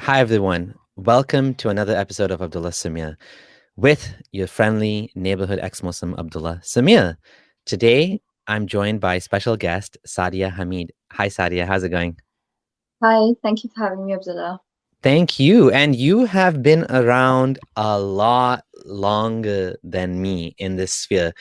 Hi, everyone. Welcome to another episode of Abdullah Samir with your friendly neighborhood ex-Muslim Abdullah Samir. Today, I'm joined by special guest Sadia Hameed. Hi, Sadia. How's it going? Hi, thank you for having me, Abdullah. Thank you. And you have been around a lot longer than me in this sphere.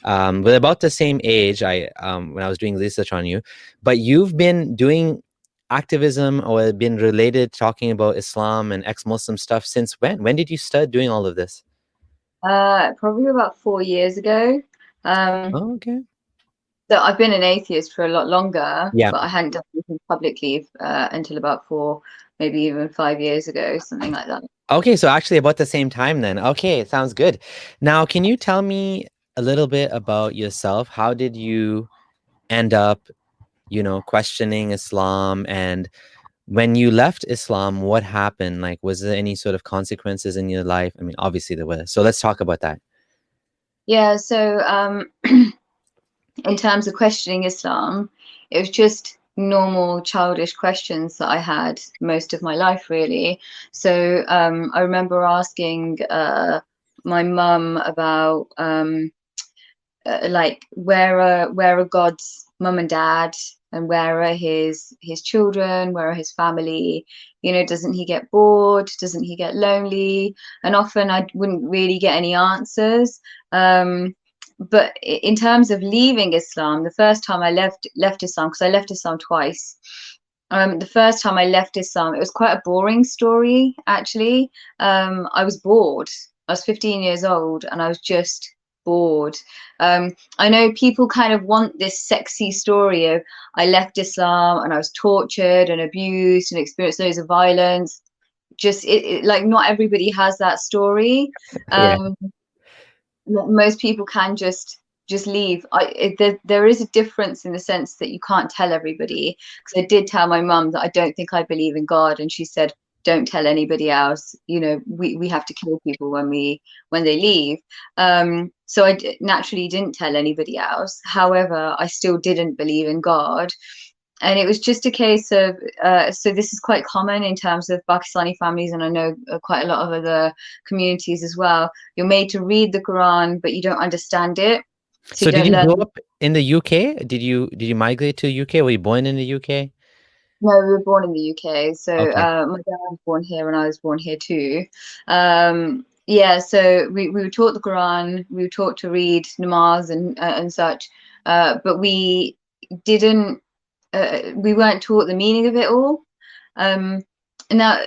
We're about the same age. When I was doing research on you, but you've been doing activism or been related talking about Islam and ex-Muslim stuff since when? When did you start doing all of this? Probably about 4 years ago. Um, Oh, okay. so I've been an atheist for a lot longer, Yeah. but I hadn't done anything publicly until about maybe even 5 years ago, something like that. Okay, so actually about the same time then. Okay, sounds good. Now, can you tell me a little bit about yourself? How did you end up, questioning Islam? And when you left Islam, what happened? Like, was there any sort of consequences in your life? I mean, obviously there were. So let's talk about that. Yeah, so in terms of questioning Islam, it was just normal childish questions that I had most of my life, really. So I remember asking my mum about like where are God's mum and dad, and where are his children, where are his family? Doesn't he get bored? Doesn't he get lonely? And often I wouldn't really get any answers. But in terms of leaving Islam, the first time I left Islam, because I left Islam twice. The first time I left Islam, it was quite a boring story, actually. I was bored. I was 15 years old and I was just bored. I know people kind of want this sexy story of I left Islam and I was tortured and abused and experienced loads of violence. Just like not everybody has that story. Yeah. Um, Most people can just leave. There is a difference in the sense that you can't tell everybody, because I did tell my mum that I don't think I believe in God, and she said don't tell anybody else. We have to kill people when they leave. So naturally didn't tell anybody else. However, I still didn't believe in God. And it was just a case of, so this is quite common in terms of Pakistani families, and I know quite a lot of other communities as well. You're made to read the Quran, but you don't understand it. So So you did don't you learn. grow up in the UK? Did you migrate to the UK? Were you born in the UK? No, we were born in the UK. So Okay. my dad was born here and I was born here too. Yeah, so we were taught the Quran, we were taught to read namaz and such, but didn't, we weren't taught the meaning of it all. Now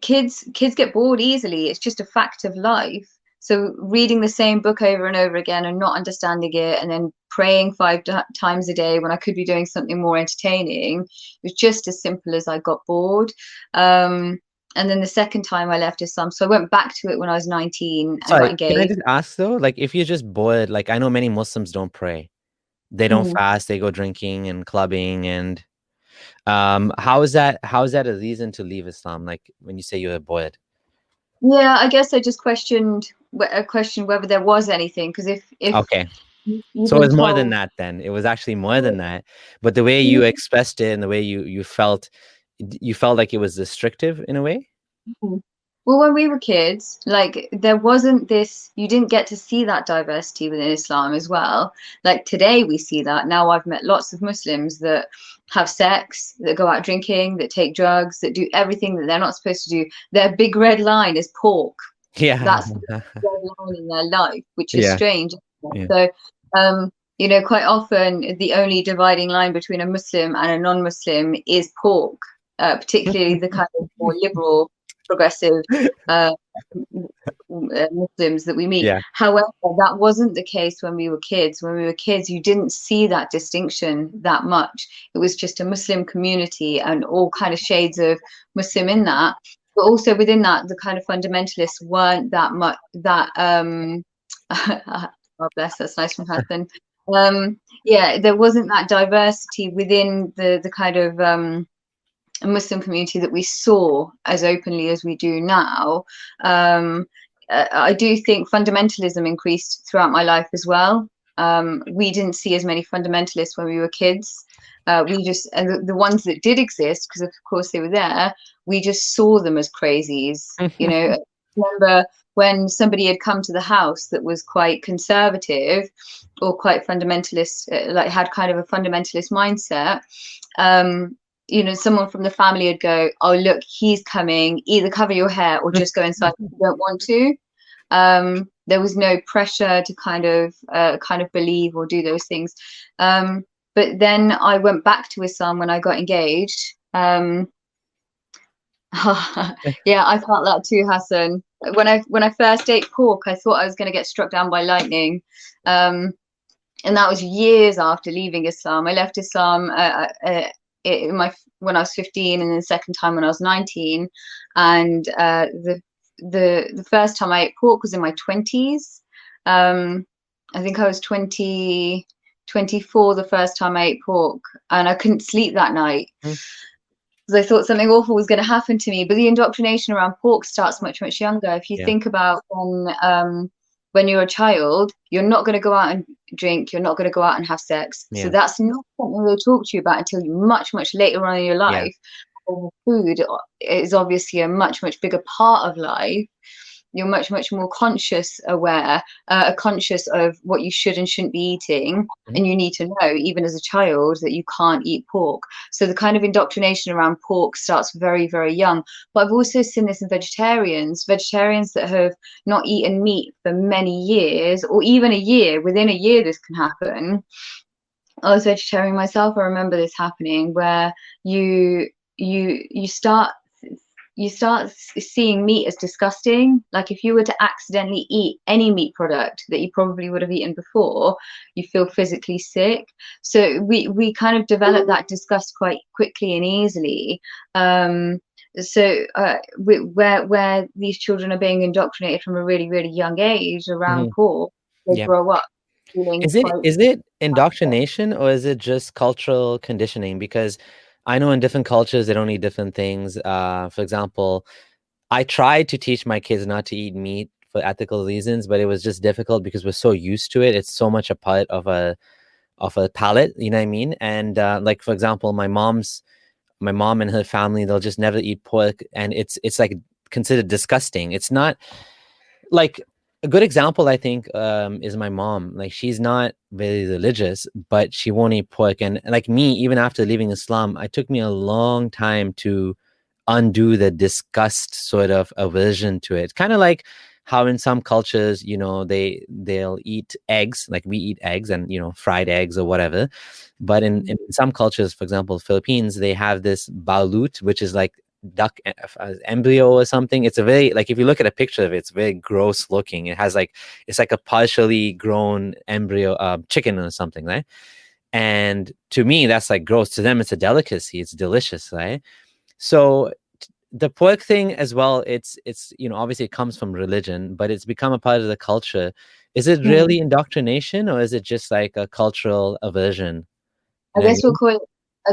kids get bored easily. It's just a fact of life. So reading the same book over and over again and not understanding it, and then praying five times a day when I could be doing something more entertaining, it was just as simple as I got bored. And then the second time I left Islam, so I went back to it when I was 19 and got Sorry, can I engaged. just ask though? Like, if you're just bored, like I know many Muslims don't pray. They don't Mm. fast, they go drinking and clubbing and how is that a reason to leave Islam? Like when you say you're bored. Yeah, I guess I just questioned whether there was anything, because if Okay. you've So it been was more than told. that then. It was actually more than that. But the way you expressed it and the way you felt like it was restrictive in a way. Mhm. Well, when we were kids, like there wasn't this, you didn't get to see that diversity within Islam as well. Like today we see that. Now I've met lots of Muslims that have sex, that go out drinking, that take drugs, that do everything that they're not supposed to do. Their big red line is pork. Yeah. That's the red line in their life, which is Yeah. strange. Yeah. So, quite often the only dividing line between a Muslim and a non-Muslim is pork, particularly the kind of more liberal, progressive uh, Muslims that we meet. Yeah. However, that wasn't the case when we were kids. When we were kids, you didn't see that distinction that much. It was just a Muslim community and all kind of shades of Muslim in that. But also within that, the kind of fundamentalists weren't that much that oh bless, that's nice from Hassan. Yeah, there wasn't that diversity within the kind of a Muslim community that we saw as openly as we do now. I do think fundamentalism increased throughout my life as well. We didn't see as many fundamentalists when we were kids. We just, and the ones that did exist, because of course they were there, we just saw them as crazies. You know, remember when somebody had come to the house that was quite conservative or quite fundamentalist, like had kind of a fundamentalist mindset. You know, someone from the family would go, "Oh, look, he's coming. Either cover your hair or just go inside if you don't want to." There was no pressure to kind of believe or do those things. But then I went back to Islam when I got engaged. Yeah, I felt that too, Hassan. When I first ate pork, I thought I was going to get struck down by lightning. And that was years after leaving Islam. I left Islam when I was 15, and then the second time when I was 19. And the first time I ate pork was in my 20s. I think I was 24 the first time I ate pork, and I couldn't sleep that night because I thought something awful was going to happen to me. But the indoctrination around pork starts much, much younger. If you think about when you're a child, you're not going to go out and drink, you're not going to go out and have sex. So that's not something they talk to you about until you much, much later on in your life. Food is obviously a much, much bigger part of life. You're much, much more conscious of what you should and shouldn't be eating. And you need to know, even as a child, that you can't eat pork. So the kind of indoctrination around pork starts very, very young. But I've also seen this in vegetarians that have not eaten meat for many years, or even a year. Within a year, this can happen. I was vegetarian myself. I remember this happening, where you start seeing meat as disgusting. Like if you were to accidentally eat any meat product that you probably would have eaten before, you feel physically sick. So we kind of develop that disgust quite quickly and easily. Where these children are being indoctrinated from a really, really young age around pork, they grow up feeling Is it indoctrination, or is it just cultural conditioning? Because I know in different cultures they don't eat different things. For example, I tried to teach my kids not to eat meat for ethical reasons, but it was just difficult because we're so used to it. It's so much a part of a palate, you know what I mean? And like for example, my mom and her family, they'll just never eat pork, and it's like considered disgusting. It's not like a good example, I think, is my mom. Like she's not very religious, but she won't eat pork. And like me, even after leaving Islam, it took me a long time to undo the disgust sort of aversion to it. Kind of like how in some cultures, you know, they'll eat eggs, like we eat eggs and, you know, fried eggs or whatever. But in some cultures, for example, Philippines, they have this balut, which is like duck embryo or something. It's a very, like, if you look at a picture of it, it's very gross looking. It has like, it's like a partially grown embryo chicken or something, right? And to me, that's like gross. To them, it's a delicacy. It's delicious, right? So the pork thing as well, it's you know, obviously it comes from religion, but it's become a part of the culture. Is it really indoctrination, or is it just like a cultural aversion? I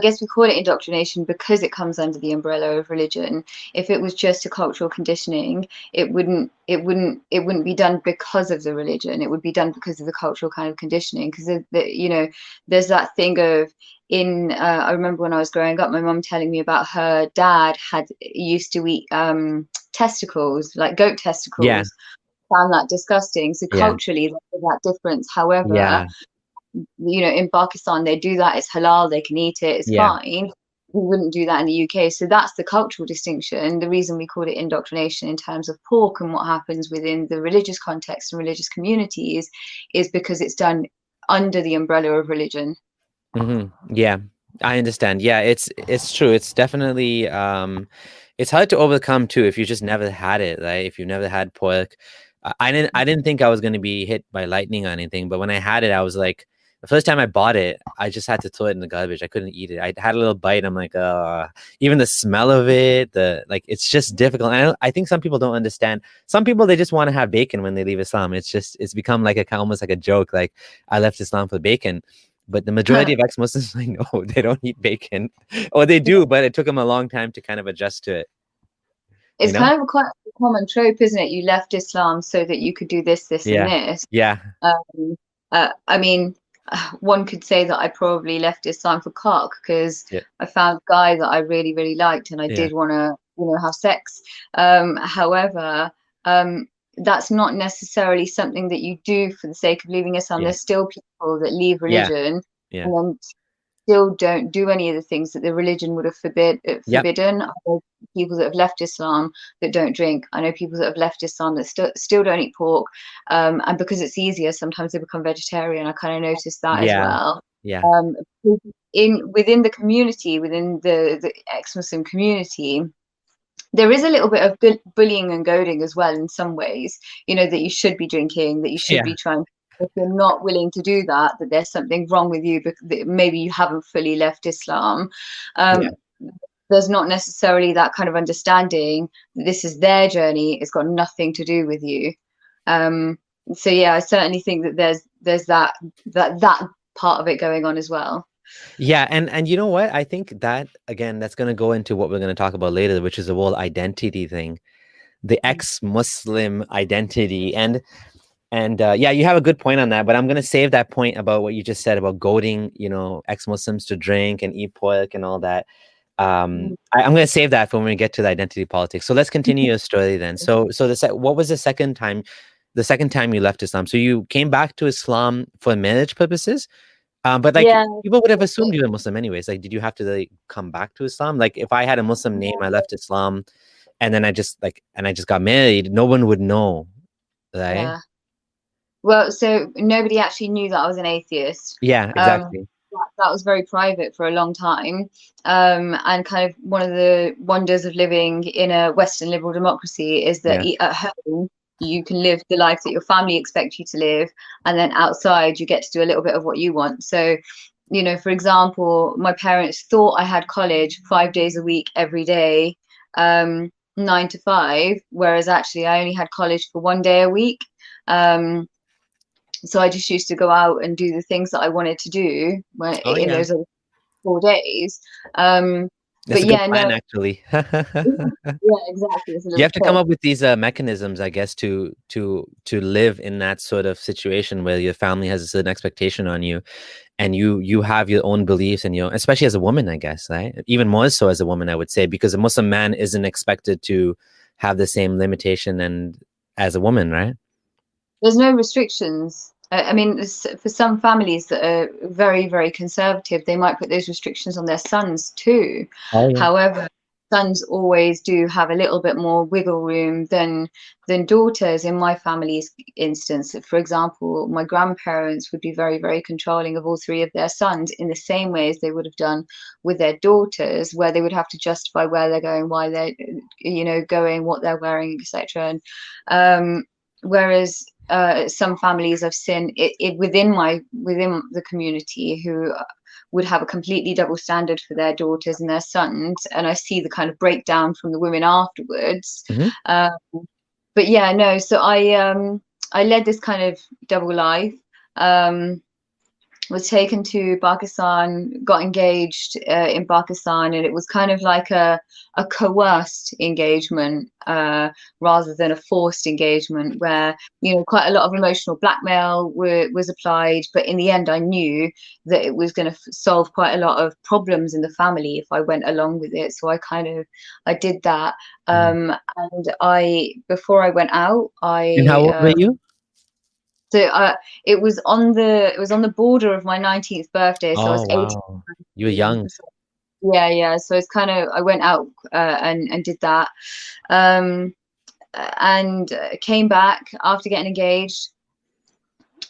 guess we call it indoctrination because it comes under the umbrella of religion. If it was just a cultural conditioning, it wouldn't be done because of the religion. It would be done because of the cultural kind of conditioning. Because you know, there's that thing of I remember when I was growing up, my mum telling me about her dad used to eat testicles, like goat testicles. Yeah. Found that disgusting. So culturally, there's that difference. However, you know, in Pakistan they do that, it's halal, they can eat it, it's fine. We wouldn't do that in the UK. So that's the cultural distinction. The reason we call it indoctrination in terms of pork and what happens within the religious context and religious communities is because it's done under the umbrella of religion. Yeah, I understand. Yeah, it's true. It's definitely it's hard to overcome too if you just never had it, right? If you've never had pork. I didn't think I was going to be hit by lightning or anything, but when I had it, I was like, the first time I bought it, I just had to throw it in the garbage. I couldn't eat it. I had a little bite. I'm like, even the smell of it, it's just difficult. And I think some people don't understand. Some people, they just want to have bacon when they leave Islam. It's become like almost like a joke. Like, I left Islam for bacon. But the majority of ex-Muslims, like, no, they don't eat bacon. Or they do, but it took them a long time to kind of adjust to it. It's kind of quite a common trope, isn't it? You left Islam so that you could do this, and this. Yeah. I mean, one could say that I probably left Islam for cock, because Yeah. I found a guy that I really, really liked, and I Yeah. did want to, have sex. However, that's not necessarily something that you do for the sake of leaving Islam. Yeah. There's still people that leave Yeah. religion Yeah. and then still don't do any of the things that the religion would have Yep. forbidden. I know people that have left Islam that don't drink. I know people that have left Islam that still don't eat pork. And because it's easier, sometimes they become vegetarian. I kind of noticed that as Yeah. well. Yeah. Within the community, within the ex-Muslim community, there is a little bit of bullying and goading as well in some ways, that you should be drinking, that you should Yeah. be trying. If you're not willing to do that, that there's something wrong with you, because maybe you haven't fully left Islam. Yeah. There's not necessarily that kind of understanding that this is their journey, it's got nothing to do with you. So yeah, I certainly think that there's that part of it going on as well. Yeah, and you know what? I think that again, that's going to go into what we're going to talk about later, which is the whole identity thing, the ex-Muslim identity, and yeah, you have a good point on that. But I'm going to save that point about what you just said about goading, ex-Muslims to drink and eat pork and all that. I'm going to save that for when we get to the identity politics. So let's continue your story then. So what was the second time? The second time you left Islam, so you came back to Islam for marriage purposes. But like Yeah. people would have assumed you were Muslim anyways. Like, did you have to like come back to Islam? Like, if I had a Muslim name, I left Islam, and then I just got married, no one would know, right? Yeah. Well, so nobody actually knew that I was an atheist. Yeah, exactly. That was very private for a long time. And kind of one of the wonders of living in a Western liberal democracy is that Yeah. at home you can live the life that your family expect you to live, and then outside you get to do a little bit of what you want. So, for example, my parents thought I had college 5 days a week, every day, 9 to 5, whereas actually I only had college for 1 day a week. So I just used to go out and do the things that I wanted to do Oh in yeah, those 4 days. that's But a good yeah, plan no, actually. yeah, exactly. It's a You little have to come trick. up with these mechanisms, I guess, to live in that sort of situation where your family has a certain expectation on you, and you have your own beliefs, and especially as a woman, I guess, right? Even more so as a woman, I would say, because a Muslim man isn't expected to have the same limitation and as a woman, right? There's no restrictions. I mean, for some families that are very, very conservative, they might put those restrictions on their sons too. Oh yeah. However, sons always do have a little bit more wiggle room than daughters. In my family's instance, for example, my grandparents would be very, very controlling of all three of their sons in the same way as they would have done with their daughters, where they would have to justify where they're going, why they're, going, what they're wearing, etc. And whereas some families I've seen it within the community who would have a completely double standard for their daughters and their sons, and I see the kind of breakdown from the women afterwards. Hmm. Um, but yeah, no. So I led this kind of double life. Was taken to Pakistan, got engaged in Pakistan, and it was kind of like a coerced engagement rather than a forced engagement, where quite a lot of emotional blackmail was applied. But in the end, I knew that it was going to solve quite a lot of problems in the family if I went along with it. So I did that, and before I went out, And how old were you? so it was on the border of my 19th birthday, so I Oh was 18. wow, you were young. Yeah. So it's kind of I went out and did that, and came back after getting engaged,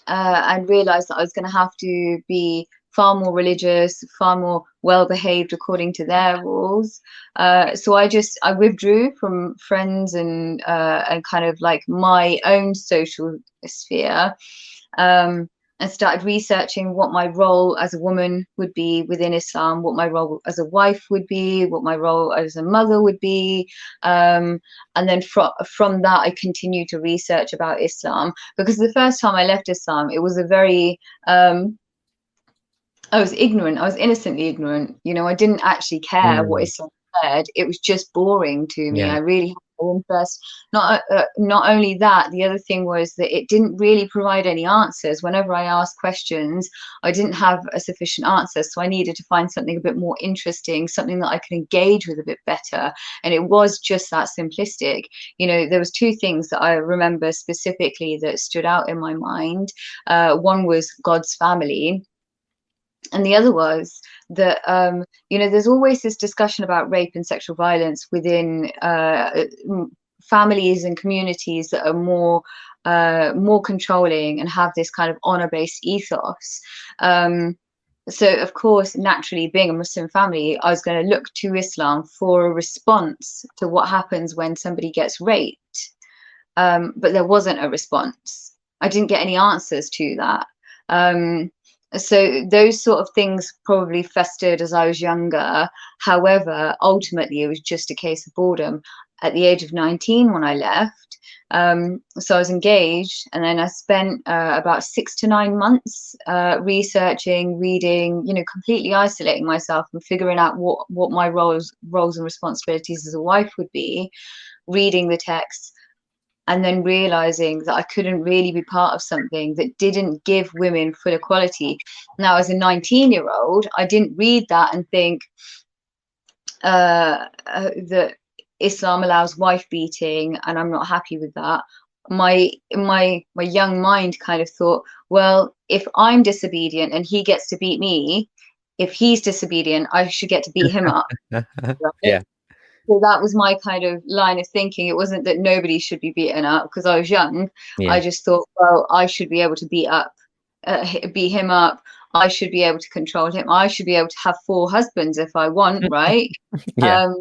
and realized that I was going to have to be far more religious, far more well behaved according to their rules. So I withdrew from friends and kind of like my own social sphere. And started researching what my role as a woman would be within Islam, what my role as a wife would be, what my role as a mother would be. And then from that, I continued to research about Islam, because the first time I left Islam, it was a very, I was ignorant. I was innocently ignorant. I didn't actually care what Mm, Islam said. It was just boring to me. yeah. I really had interest. Not only that, the other thing was that it didn't really provide any answers. Whenever I asked questions, I didn't have a sufficient answer, so I needed to find something a bit more interesting, something that I could engage with a bit better. And it was just that simplistic. You know, there was two things that I remember specifically that stood out in my mind. One was God's family, and the other was that you know, there's always this discussion about rape and sexual violence within families and communities that are more controlling and have this kind of honor-based ethos. So of course, naturally, being a Muslim family, I was going to look to Islam for a response to what happens when somebody gets raped. But there wasn't a response. I didn't get any answers to that. So those sort of things probably festered as I was younger. However, ultimately, it was just a case of boredom. At the age of 19 when I left, so I was engaged, and then I spent about 6 to 9 months researching, reading, you know, completely isolating myself and figuring out what my roles and responsibilities as a wife would be, reading the texts, and then realizing that I couldn't really be part of something that didn't give women full equality. Now, as a 19-year-old, I didn't read that and think that Islam allows wife beating, and I'm not happy with that. My young mind kind of thought, well, if I'm disobedient and he gets to beat me, if he's disobedient, I should get to beat him up. Right? Yeah. So that was my kind of line of thinking. It wasn't that nobody should be beaten up because I was young. Yeah. I just thought, well, I should be able to beat him up. I should be able to control him. I should be able to have 4 husbands if I want, right? Yeah.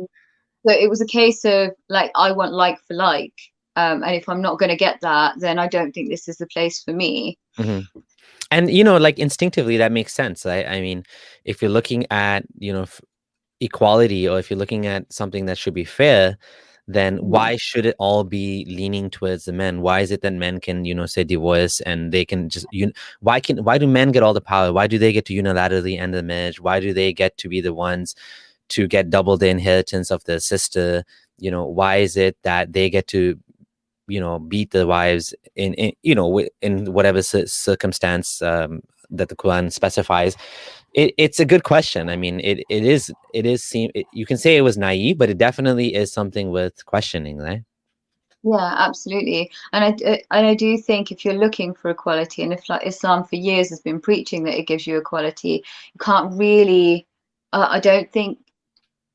So it was a case of like, I want like for like. And if I'm not going to get that, then I don't think this is the place for me. Mm-hmm. And, you know, like instinctively, that makes sense. I mean, if you're looking at, you know, equality, or if you're looking at something that should be fair, then why should it all be leaning towards the men? Why is it that men can, you know, say divorce and they can just, why do men get all the power? Why do they get to unilaterally end the marriage? Why do they get to be the ones to get double the inheritance of their sister? You know, why is it that they get to, you know, beat their wives in you know, in whatever circumstance that the Quran specifies? It's a good question. I mean, you can say it was naive, but it definitely is something worth questioning, right? Yeah, absolutely. And I do think if you're looking for equality, and if like Islam for years has been preaching that it gives you equality, you can't really. I don't think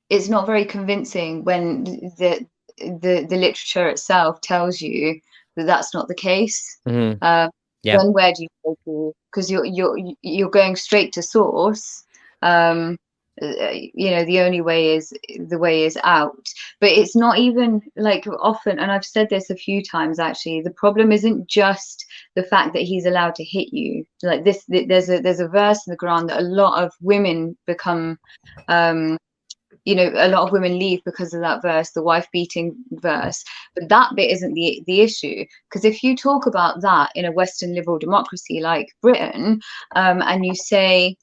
it's not very convincing when the literature itself tells you that that's not the case. Mm-hmm. Yeah. Then where do you go to? Because you're going straight to source. You know, the only way is out. But it's not even like often, and I've said this a few times actually, the problem isn't just the fact that he's allowed to hit you. Like this, there's a verse in the Quran that a lot of women become you know, a lot of women leave because of that verse, the wife beating verse. But that bit isn't the issue, because if you talk about that in a Western liberal democracy like Britain, and you say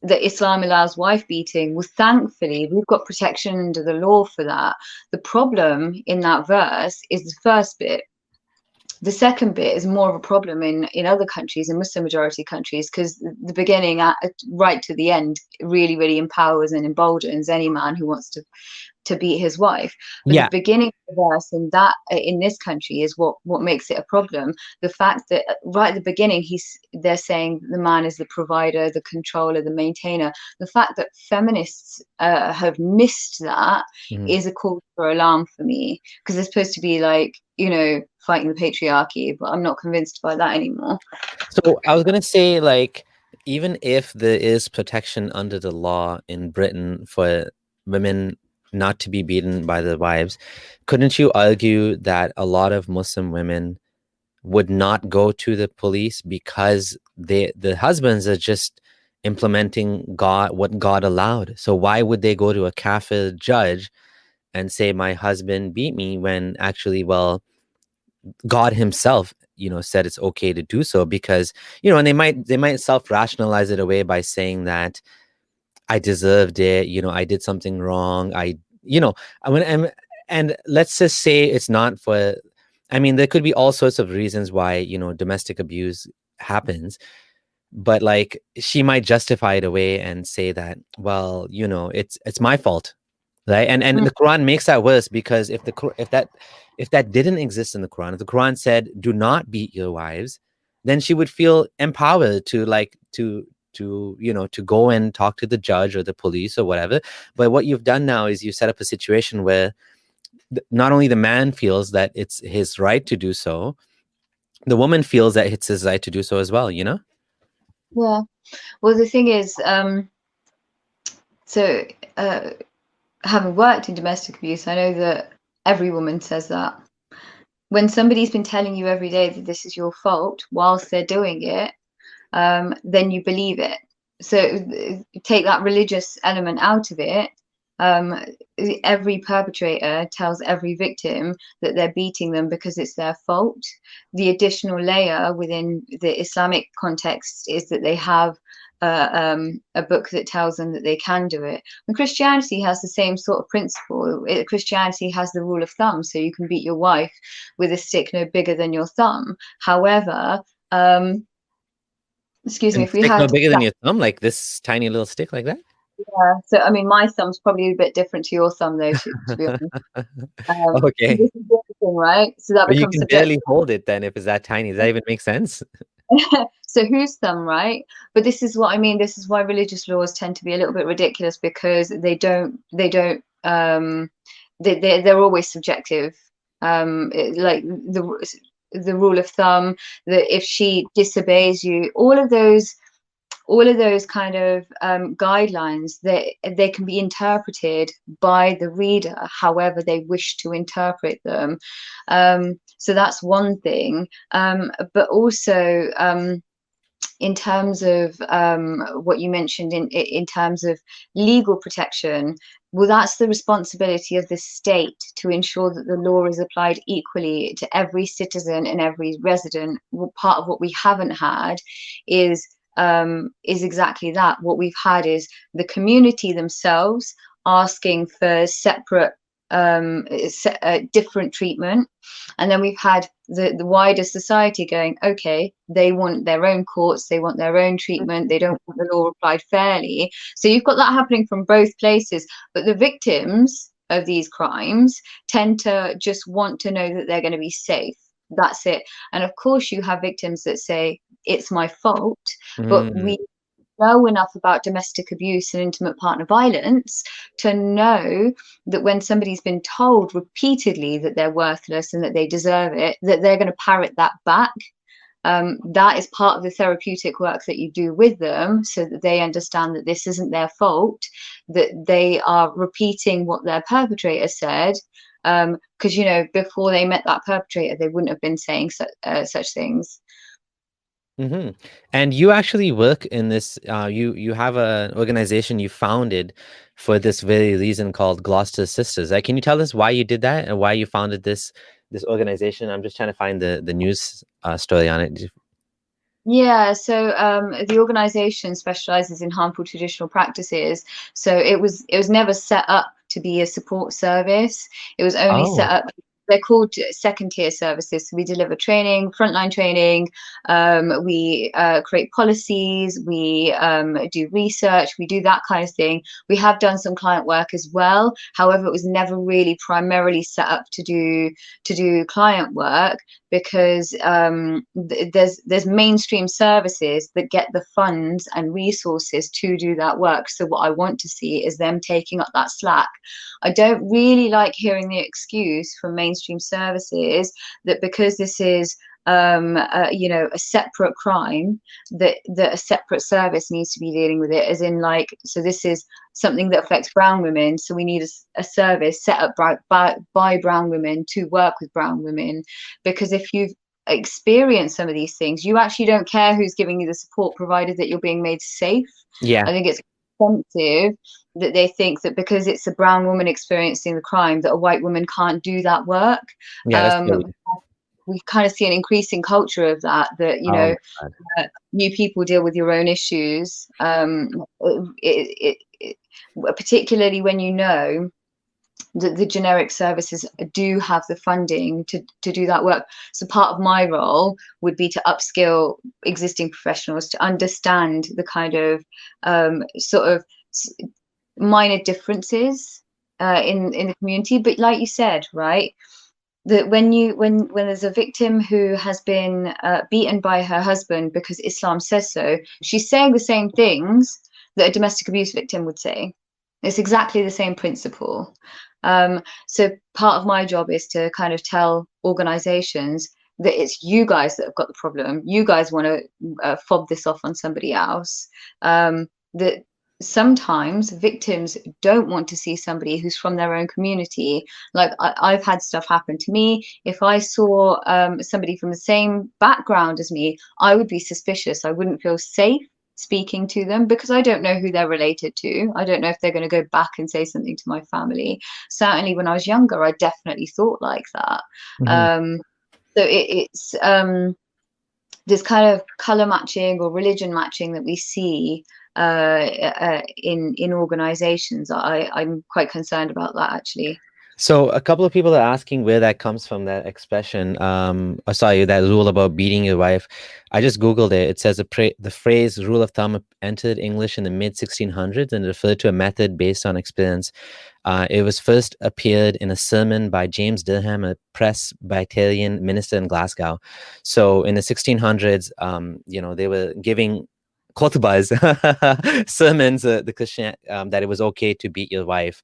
that Islam allows wife beating, well, thankfully we've got protection under the law for that. The problem in that verse is the first bit. The second bit is more of a problem in other countries, in Muslim majority countries, because the beginning right to the end really, really empowers and emboldens any man who wants to beat his wife. But Yeah. the beginning of the verse in this country is what makes it a problem. The fact that right at the beginning they're saying the man is the provider, the controller, the maintainer. The fact that feminists have missed that is a cause for alarm for me, because they're supposed to be like, you know, fighting the patriarchy, but I'm not convinced by that anymore. So I was gonna say, like, even if there is protection under the law in Britain for women not to be beaten by their wives, couldn't you argue that a lot of Muslim women would not go to the police because the husbands are just implementing what God allowed? So why would they go to a kafir judge and say my husband beat me, when actually, well, God himself, you know, said it's okay to do so? Because, you know, and they might self-rationalize it away by saying that I deserved it, you know, I did something wrong, you know, and let's just say it's not for, I mean, there could be all sorts of reasons why, you know, domestic abuse happens, but like she might justify it away and say that, well, you know, it's my fault, right? And Mm. the Quran makes that worse, because if that didn't exist in the Quran, if the Quran said do not beat your wives, then she would feel empowered to like to you know, to go and talk to the judge or the police or whatever. But what you've done now is you set up a situation where not only the man feels that it's his right to do so, the woman feels that it's his right to do so as well, you know? Yeah. Well, the thing is, so having worked in domestic abuse, I know that every woman says that. When somebody's been telling you every day that this is your fault whilst they're doing it, then you believe it. So take that religious element out of it. Um, every perpetrator tells every victim that they're beating them because it's their fault. The additional layer within the Islamic context is that they have a book that tells them that they can do it. And Christianity has the same sort of principle. Christianity has the rule of thumb, so you can beat your wife with a stick no bigger than your thumb. However, excuse me, And if we stick no had bigger than that, your thumb, like this tiny little stick like that. so I mean, my thumb's probably a bit different to your thumb, though, to be honest. Okay. This is the other thing, right? So that But you becomes can subjective. barely hold it then if it's that tiny. Does that even make sense? So whose thumb, right? But this is what I mean. This is why religious laws tend to be a little bit ridiculous, because they're always subjective. Like the rule of thumb, that if she disobeys you, all of those kind of guidelines, they can be interpreted by the reader however they wish to interpret them. So that's one thing. But also, in terms of what you mentioned in terms of legal protection, well, that's the responsibility of the state to ensure that the law is applied equally to every citizen and every resident. Well, part of what we haven't had is exactly that. What we've had is the community themselves asking for separate different treatment, and then we've had the wider society going, okay, they want their own courts, they want their own treatment, they don't want the law applied fairly. So you've got that happening from both places, but the victims of these crimes tend to just want to know that they're going to be safe. That's it. And of course you have victims that say it's my fault, but Mm. we know enough about domestic abuse and intimate partner violence to know that when somebody's been told repeatedly that they're worthless and that they deserve it, that they're going to parrot that back. That is part of the therapeutic work that you do with them, so that they understand that this isn't their fault, that they are repeating what their perpetrator said. Because, you know, before they met that perpetrator, they wouldn't have been saying such things. Hmm. And you actually work in this. You have an organization you founded for this very reason called Gloucester Sisters. Can you tell us why you did that and why you founded this organization? I'm just trying to find the news story on it. Yeah, so the organization specializes in harmful traditional practices. So it was never set up to be a support service. It was only set Oh. up. They're called second tier services. So we deliver training, frontline training. We create policies. We do research. We do that kind of thing. We have done some client work as well. However, it was never really primarily set up to do client work, because there's mainstream services that get the funds and resources to do that work. So what I want to see is them taking up that slack. I don't really like hearing the excuse from mainstream services that because this is you know, a separate crime, that a separate service needs to be dealing with it, as in, like, so this is something that affects brown women, so we need a service set up by brown women to work with brown women. Because if you've experienced some of these things, you actually don't care who's giving you the support, provided that you're being made safe. Yeah. I think it's offensive that they think that because it's a brown woman experiencing the crime, that a white woman can't do that work. Yeah, that's um, great. we kind of see an increasing culture of that, you Oh know, my God. new people deal with your own issues. Particularly when you know the generic services do have the funding to do that work. So part of my role would be to upskill existing professionals to understand the kind of sort of minor differences in the community. But like you said, right, that when there's a victim who has been beaten by her husband because Islam says so, she's saying the same things that a domestic abuse victim would say. It's exactly the same principle. So part of my job is to kind of tell organizations that it's you guys that have got the problem. You guys want to fob this off on somebody else. That sometimes victims don't want to see somebody who's from their own community. Like I've had stuff happen to me. If I saw somebody from the same background as me, I would be suspicious. I wouldn't feel safe speaking to them because I don't know who they're related to. I don't know if they're going to go back and say something to my family. Certainly when I was younger, I definitely thought like that. So it's this kind of color matching or religion matching that we see in organizations. I'm quite concerned about that, actually. So a couple of people are asking where that comes from, that expression. Sorry, that rule about beating your wife. I just Googled it. It says the phrase rule of thumb entered English in the mid 1600s and referred to a method based on experience. It was first appeared in a sermon by James Durham, a Presbyterian minister in Glasgow. So in the 1600s, they were giving khutbahs, sermons, the Christian, that it was okay to beat your wife.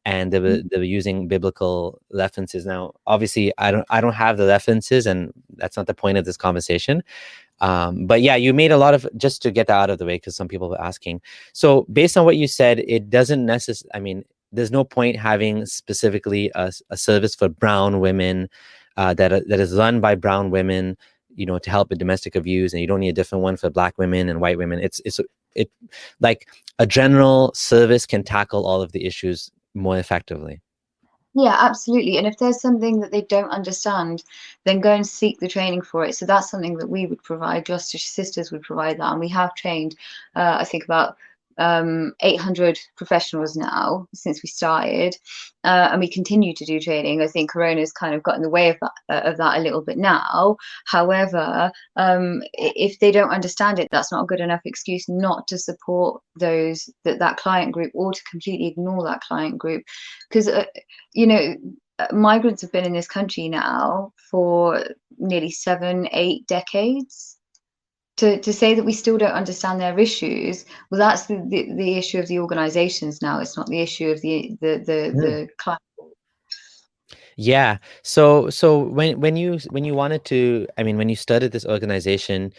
And they were using biblical references. Now, obviously, I don't have the references, and that's not the point of this conversation. But yeah, you made a lot of, just to get that out of the way, because some people were asking. So based on what you said, it doesn't necessarily, I mean, there's no point having specifically a service for brown women that is run by brown women, to help with domestic abuse, and you don't need a different one for black women and white women. It's like a general service can tackle all of the issues more effectively. Yeah, absolutely. And if there's something that they don't understand, then go and seek the training for it. So that's something that we would provide. Gloucestershire Sisters would provide that. And we have trained, I think, about 800 professionals now since we started. And we continue to do training. I think Corona's kind of got in the way of that a little bit now. However, if they don't understand it, that's not a good enough excuse not to support that client group, or to completely ignore that client group. Because migrants have been in this country now for nearly 7-8 decades. To say that we still don't understand their issues, well, that's the issue of the organizations now. It's not the issue of the client. Yeah. So when you wanted to, I mean, when you started this organization,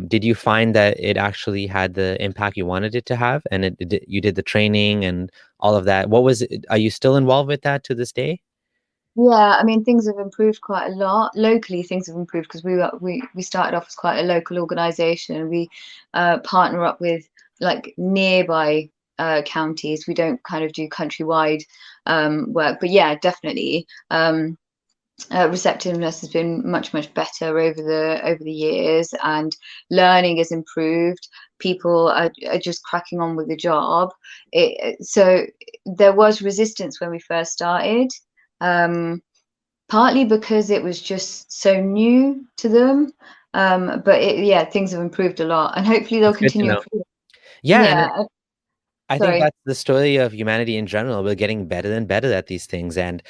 did you find that it actually had the impact you wanted it to have, and you did the training and all of that? What was it? Are you still involved with that to this day? Yeah, I mean, things have improved quite a lot. Locally, things have improved because we started off as quite a local organization. We partner up with like nearby counties. We don't kind of do countrywide work, but yeah, definitely. Receptiveness has been much better over the years, and learning has improved. People are just cracking on with the job. So there was resistance when we first started, partly because it was just so new to them, but things have improved a lot, and hopefully they'll It's good to continue know. improving. Yeah, and Yeah, I think sorry. that's the story of humanity in general. We're getting better and better at these things. And,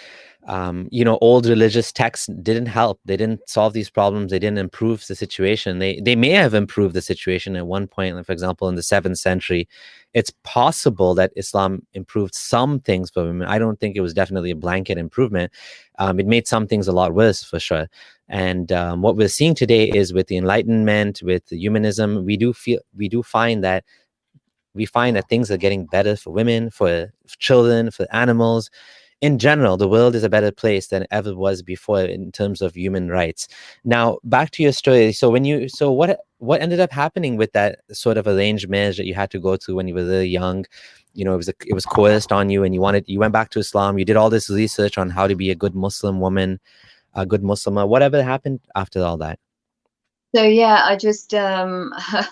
old religious texts didn't help. They didn't solve these problems. They didn't improve the situation. They may have improved the situation at one point. Like, for example, in the 7th century, it's possible that Islam improved some things for women. I don't think it was definitely a blanket improvement. It made some things a lot worse, for sure. And what we're seeing today is, with the Enlightenment, with the humanism, we do find that things are getting better for women, for children, for animals. In general, the world is a better place than it ever was before in terms of human rights. Now, back to your story. So what ended up happening with that sort of arranged marriage that you had to go through when you were really young? It was coerced on you, and you went back to Islam. You did all this research on how to be a good Muslim woman, a good Muslimah. Whatever happened after all that? So yeah, I just I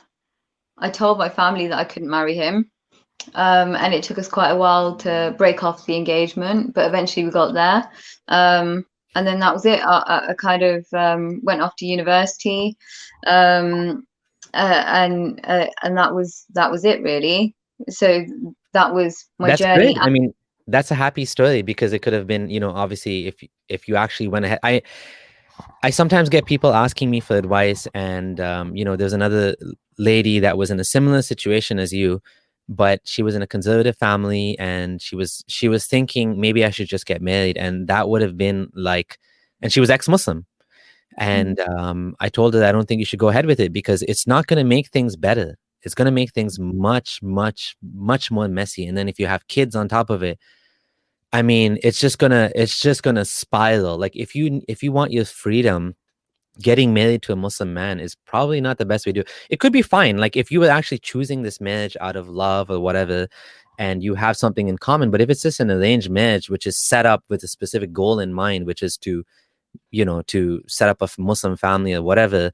told my family that I couldn't marry him. And it took us quite a while to break off the engagement, but eventually we got there. And then that was it. I kind of went off to university, um, and that was it really. So that was my That's journey. good. I mean, that's a happy story because it could have been, obviously if you actually went ahead. I sometimes get people asking me for advice, and there's another lady that was in a similar situation as you, but she was in a conservative family, and she was thinking maybe I should just get married, and that would have been like, and she was ex-Muslim, and I told her I don't think you should go ahead with it because it's not going to make things better. It's going to make things much, much, much more messy, and then if you have kids on top of it, I mean, it's just gonna spiral. Like if you want your freedom, getting married to a Muslim man is probably not the best way to do it. It could be fine. Like if you were actually choosing this marriage out of love or whatever, and you have something in common. But if it's just an arranged marriage, which is set up with a specific goal in mind, which is to set up a Muslim family or whatever,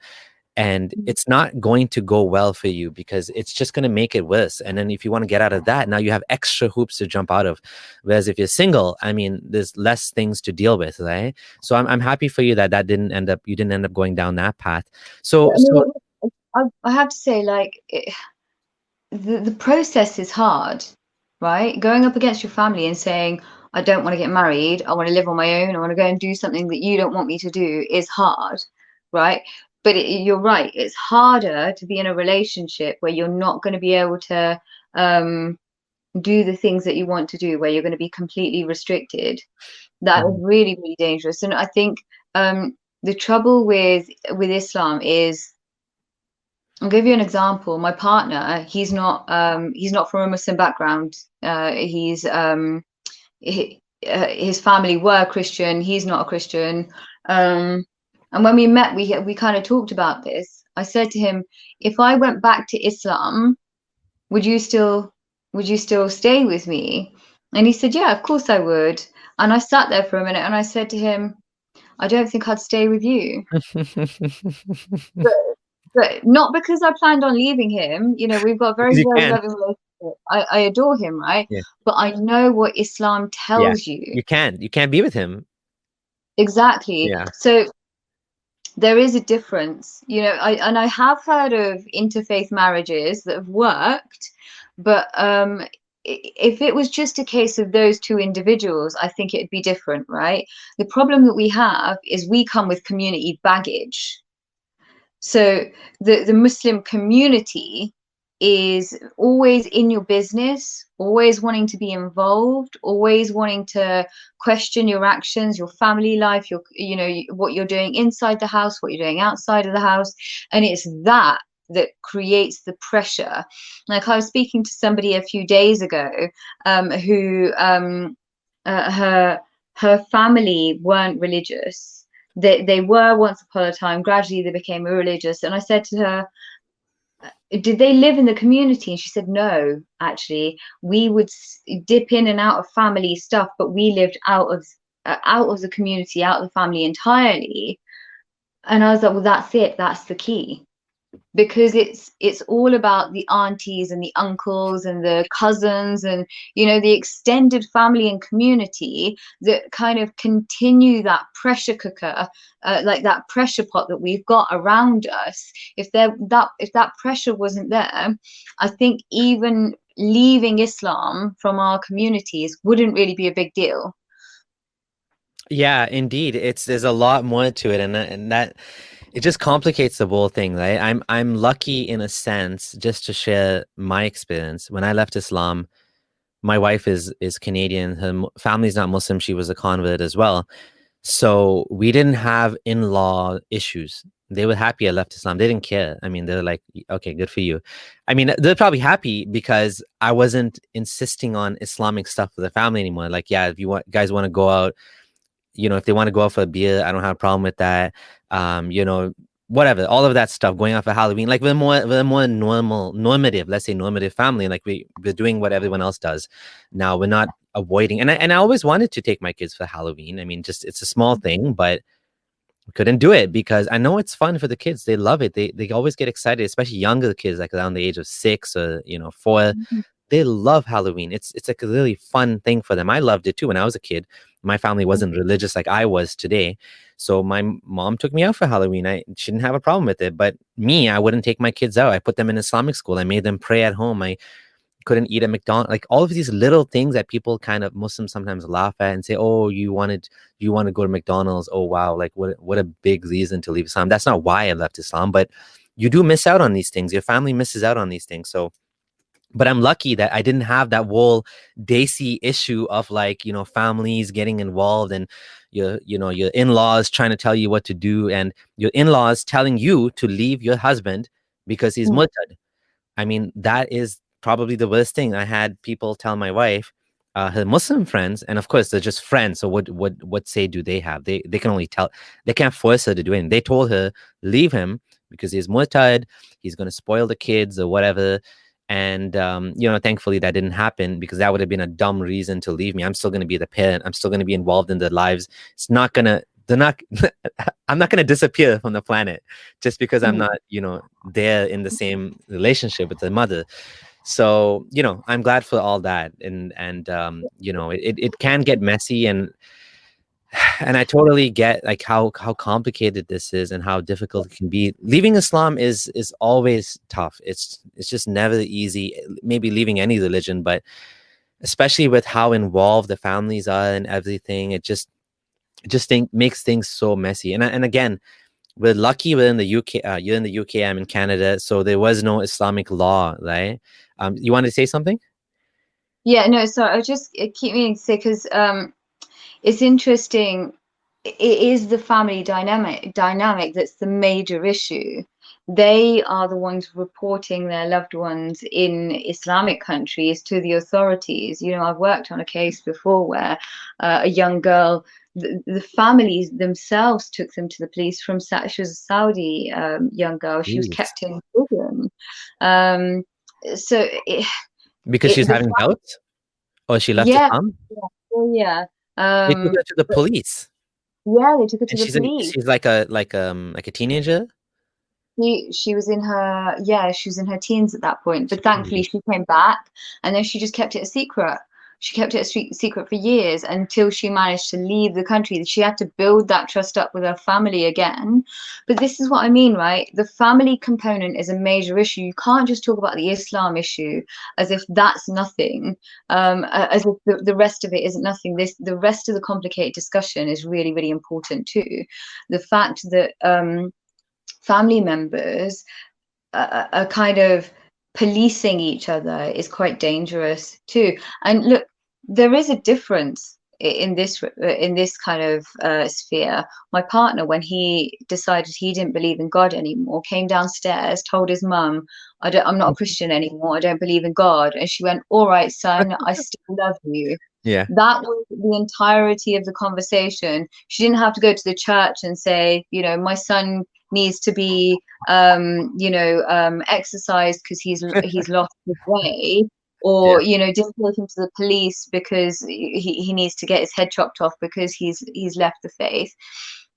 and it's not going to go well for you because it's just going to make it worse. And then if you want to get out of that, now you have extra hoops to jump out of. Whereas if you're single, I mean, there's less things to deal with, right? So I'm happy for you that you didn't end up going down that path. So I mean, I have to say, like, the process is hard, right? Going up against your family and saying, I don't want to get married, I want to live on my own, I want to go and do something that you don't want me to do is hard, right? But you're right, it's harder to be in a relationship where you're not going to be able to do the things that you want to do, where you're going to be completely restricted. That is really, really dangerous. And I think the trouble with Islam is, I'll give you an example. My partner, he's not from a Muslim background. His family were Christian. He's not a Christian. And when we met, we kind of talked about this. I said to him, if I went back to Islam, would you still stay with me? And he said, yeah, of course I would. And I sat there for a minute and I said to him, I don't think I'd stay with you. But not because I planned on leaving him. You know, we've got a very, you very can, loving relationship. I adore him, right? yeah, But I know what Islam yeah, tells you. you can't be with him. Exactly. Yeah. So there is a difference, you know. I have heard of interfaith marriages that have worked, but if it was just a case of those two individuals, I think it'd be different, right? The problem that we have is we come with community baggage. So the Muslim community is always in your business, always wanting to be involved, always wanting to question your actions, your family life, what you're doing inside the house, what you're doing outside of the house. And it's that creates the pressure. Like, I was speaking to somebody a few days ago, who her family weren't religious. They were once upon a time. Gradually they became religious, and I said to her, did they live in the community? And she said, no, actually we would dip in and out of family stuff, but we lived out of the community, out of the family entirely. And I was like, well, that's it, that's the key. Because it's all about the aunties and the uncles and the cousins and, the extended family and community that kind of continue that pressure cooker, like that pressure pot that we've got around us. If that pressure wasn't there, I think even leaving Islam from our communities wouldn't really be a big deal. Yeah, indeed. There's a lot more to it, and that it just complicates the whole thing, right? I'm lucky in a sense, just to share my experience. When I left Islam, my wife is Canadian. Her family's not Muslim. She was a convert as well. So we didn't have in-law issues. They were happy I left Islam. They didn't care. I mean, they're like, okay, good for you. I mean, they're probably happy because I wasn't insisting on Islamic stuff for the family anymore. Like, yeah, if guys want to go out, if they want to go out for a beer, I don't have a problem with that. Whatever, all of that stuff, going out for Halloween, like we're more normative, let's say normative family. Like we're doing what everyone else does. Now we're not avoiding, and I always wanted to take my kids for Halloween. I mean, just it's a small thing, but couldn't do it because I know it's fun for the kids. They love it. They always get excited, especially younger kids, like around the age of 6 or 4. they love Halloween. It's like a really fun thing for them. I loved it too when I was a kid. My family wasn't religious like I was today, so my mom took me out for Halloween. She didn't have a problem with it, but me, I wouldn't take my kids out. I put them in Islamic school. I made them pray at home. I couldn't eat at McDonald's. Like all of these little things that people kind of Muslims sometimes laugh at and say, "Oh, you want to go to McDonald's? Oh, wow! Like what a big reason to leave Islam." That's not why I left Islam, but you do miss out on these things. Your family misses out on these things. So, but I'm lucky that I didn't have that whole dicey issue of like, families getting involved and your in-laws trying to tell you what to do and your in-laws telling you to leave your husband because he's murtad. I mean, that is probably the worst thing. I had people tell my wife, her Muslim friends, and of course they're just friends. So what say do they have? They can only tell. They can't force her to do anything. They told her leave him because he's murtad. He's going to spoil the kids or whatever. And thankfully that didn't happen because that would have been a dumb reason to leave me. I'm still going to be the parent. I'm still going to be involved in their lives. It's not gonna. They're not. I'm not going to disappear from the planet just because I'm not, there in the same relationship with the mother. So, I'm glad for all that. And it can get messy and I totally get like how complicated this is and how difficult it can be. Leaving Islam is always tough. It's just never easy. Maybe leaving any religion, but especially with how involved the families are and everything, it just makes things so messy. And again, we're lucky we're in the UK. You're in the UK. I'm in Canada, so there was no Islamic law, right? You wanted to say something? Yeah, no. So I just keep meaning to say because it's interesting. It is the family dynamic that's the major issue. They are the ones reporting their loved ones in Islamic countries to the authorities. I've worked on a case before where a young girl, the families themselves took them to the police she was a Saudi young girl. She was Jeez. kept in prison. Um, so Because she's having doubts, or she left yeah, Islam. yeah. They took her to the police. Yeah, they took her to And the police. she's like a teenager. She was in her teens at that point, but thankfully Jeez. she came back, and then she just kept it a secret. She kept it a secret for years until she managed to leave the country. She had to build that trust up with her family again. But this is what I mean, right? The family component is a major issue. You can't just talk about the Islam issue as if that's nothing, as if the rest of it isn't nothing. The rest of the complicated discussion is really, really important too. The fact that family members are kind of policing each other is quite dangerous too. And look, there is a difference in this kind of sphere. My partner, when he decided he didn't believe in God anymore, came downstairs, told his mum, I'm not a Christian anymore, I don't believe in God. And she went, all right, son, I still love you. Yeah. That was the entirety of the conversation. She didn't have to go to the church and say, my son needs to be exercised because he's lost his way, or didn't take him to the police because he needs to get his head chopped off because he's left the faith.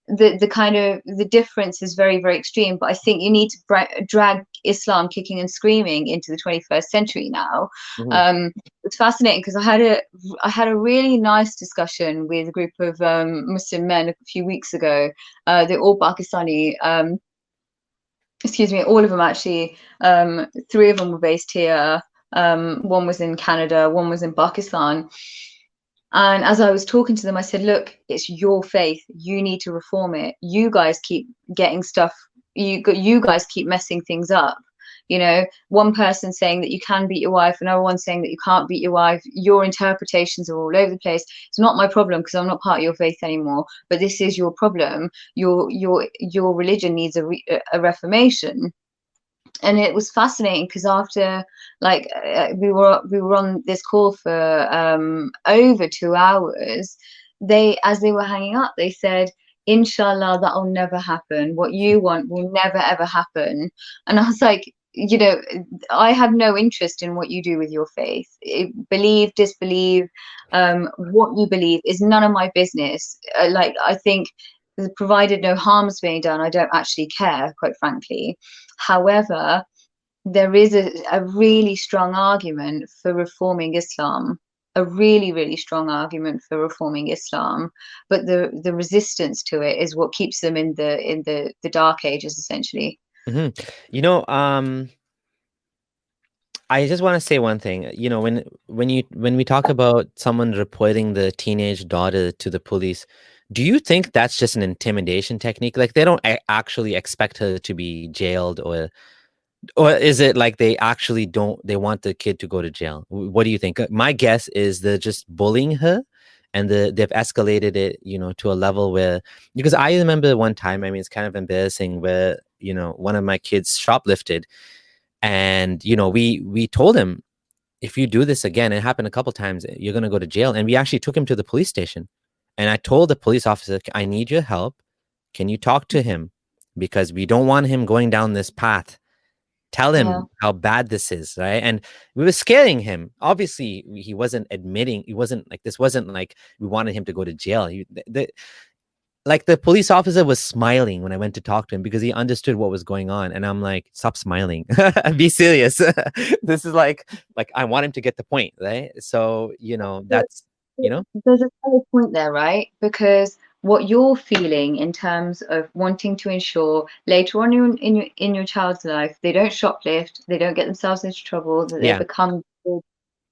The kind of the difference is very, very extreme, but I think you need to drag Islam kicking and screaming into the 21st century now. It's fascinating because I had a really nice discussion with a group of Muslim men a few weeks ago. They're all Pakistani, excuse me, all of them actually. Three of them were based here. One was in Canada, one was in Pakistan. And as I was talking to them, I said, look, it's your faith. You need to reform it. You guys keep getting stuff. You guys keep messing things up. One person saying that you can beat your wife, another one saying that you can't beat your wife. Your interpretations are all over the place. It's not my problem because I'm not part of your faith anymore. But this is your problem. Your religion needs a reformation. And it was fascinating because after we were on this call for over 2 hours, as they were hanging up, they said, inshallah, that'll never happen. What you want will never ever happen. And I was like, I have no interest in what you do with your faith. Believe, disbelieve, what you believe is none of my business. I think, provided no harm is being done, I don't actually care, quite frankly. However, there is a really strong argument for reforming Islam, a really, really strong argument for reforming Islam, but the resistance to it is what keeps them in the dark ages, essentially. Hmm. You know, I just want to say one thing. You know, when we talk about someone reporting the teenage daughter to the police, do you think that's just an intimidation technique? Like they don't actually expect her to be jailed, or is it like they actually don't, they want the kid to go to jail? What do you think? My guess is they're just bullying her, and they've escalated it, you know, to a level where, because I remember one time, I mean, it's kind of embarrassing, where, you know, one of my kids shoplifted, and, you know, we told him, if you do this again, it happened a couple times, you're going to go to jail. And we actually took him to the police station. And I told the police officer, I need your help. Can you talk to him? Because we don't want him going down this path. Tell Yeah. him how bad this is, right? And we were scaring him. Obviously, he wasn't admitting. He wasn't like, this wasn't like we wanted him to go to jail. Like the police officer was smiling when I went to talk to him because he understood what was going on. And I'm like, stop smiling. Be serious. This is like I want him to get the point, right? So, you know, that's, you know. There's a fair point there, right? Because what you're feeling in terms of wanting to ensure later on in your child's life, they don't shoplift, they don't get themselves into trouble, that they Yeah. become good,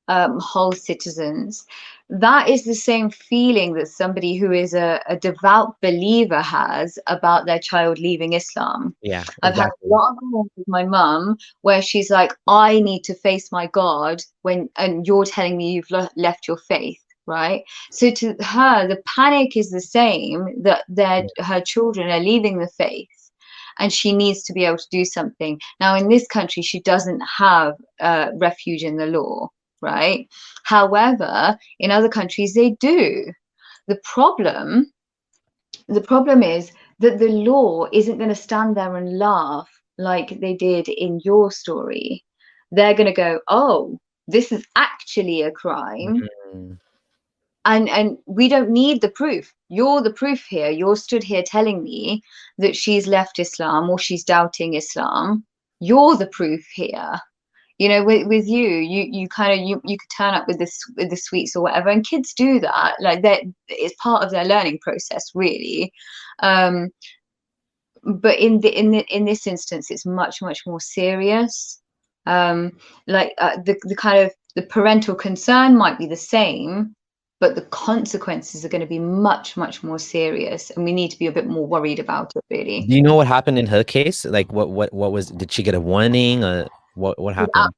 whole citizens. That is the same feeling that somebody who is a devout believer has about their child leaving Islam. Yeah, I've had a exactly. lot of moments with my mum where she's like, I need to face my God and you're telling me you've left your faith. Right. So to her, the panic is the same, that her children are leaving the faith and she needs to be able to do something. Now, in this country, she doesn't have refuge in the law. Right. However, in other countries, they do. The problem the problem is that the law isn't going to stand there and laugh like they did in your story. They're going to go, oh, this is actually a crime. Mhm. And we don't need the proof. You're the proof here. You're stood here telling me that she's left Islam or she's doubting Islam. You're the proof here. You know, with you kind of you could turn up with the sweets or whatever, and kids do that. Like that, it's part of their learning process, really. um but in this instance, it's much more serious. The kind of the parental concern might be the same, but the consequences are going to be much more serious, and we need to be a bit more worried about it, really. Do you know what happened in her case? Like what was, did she get a warning, or what happened?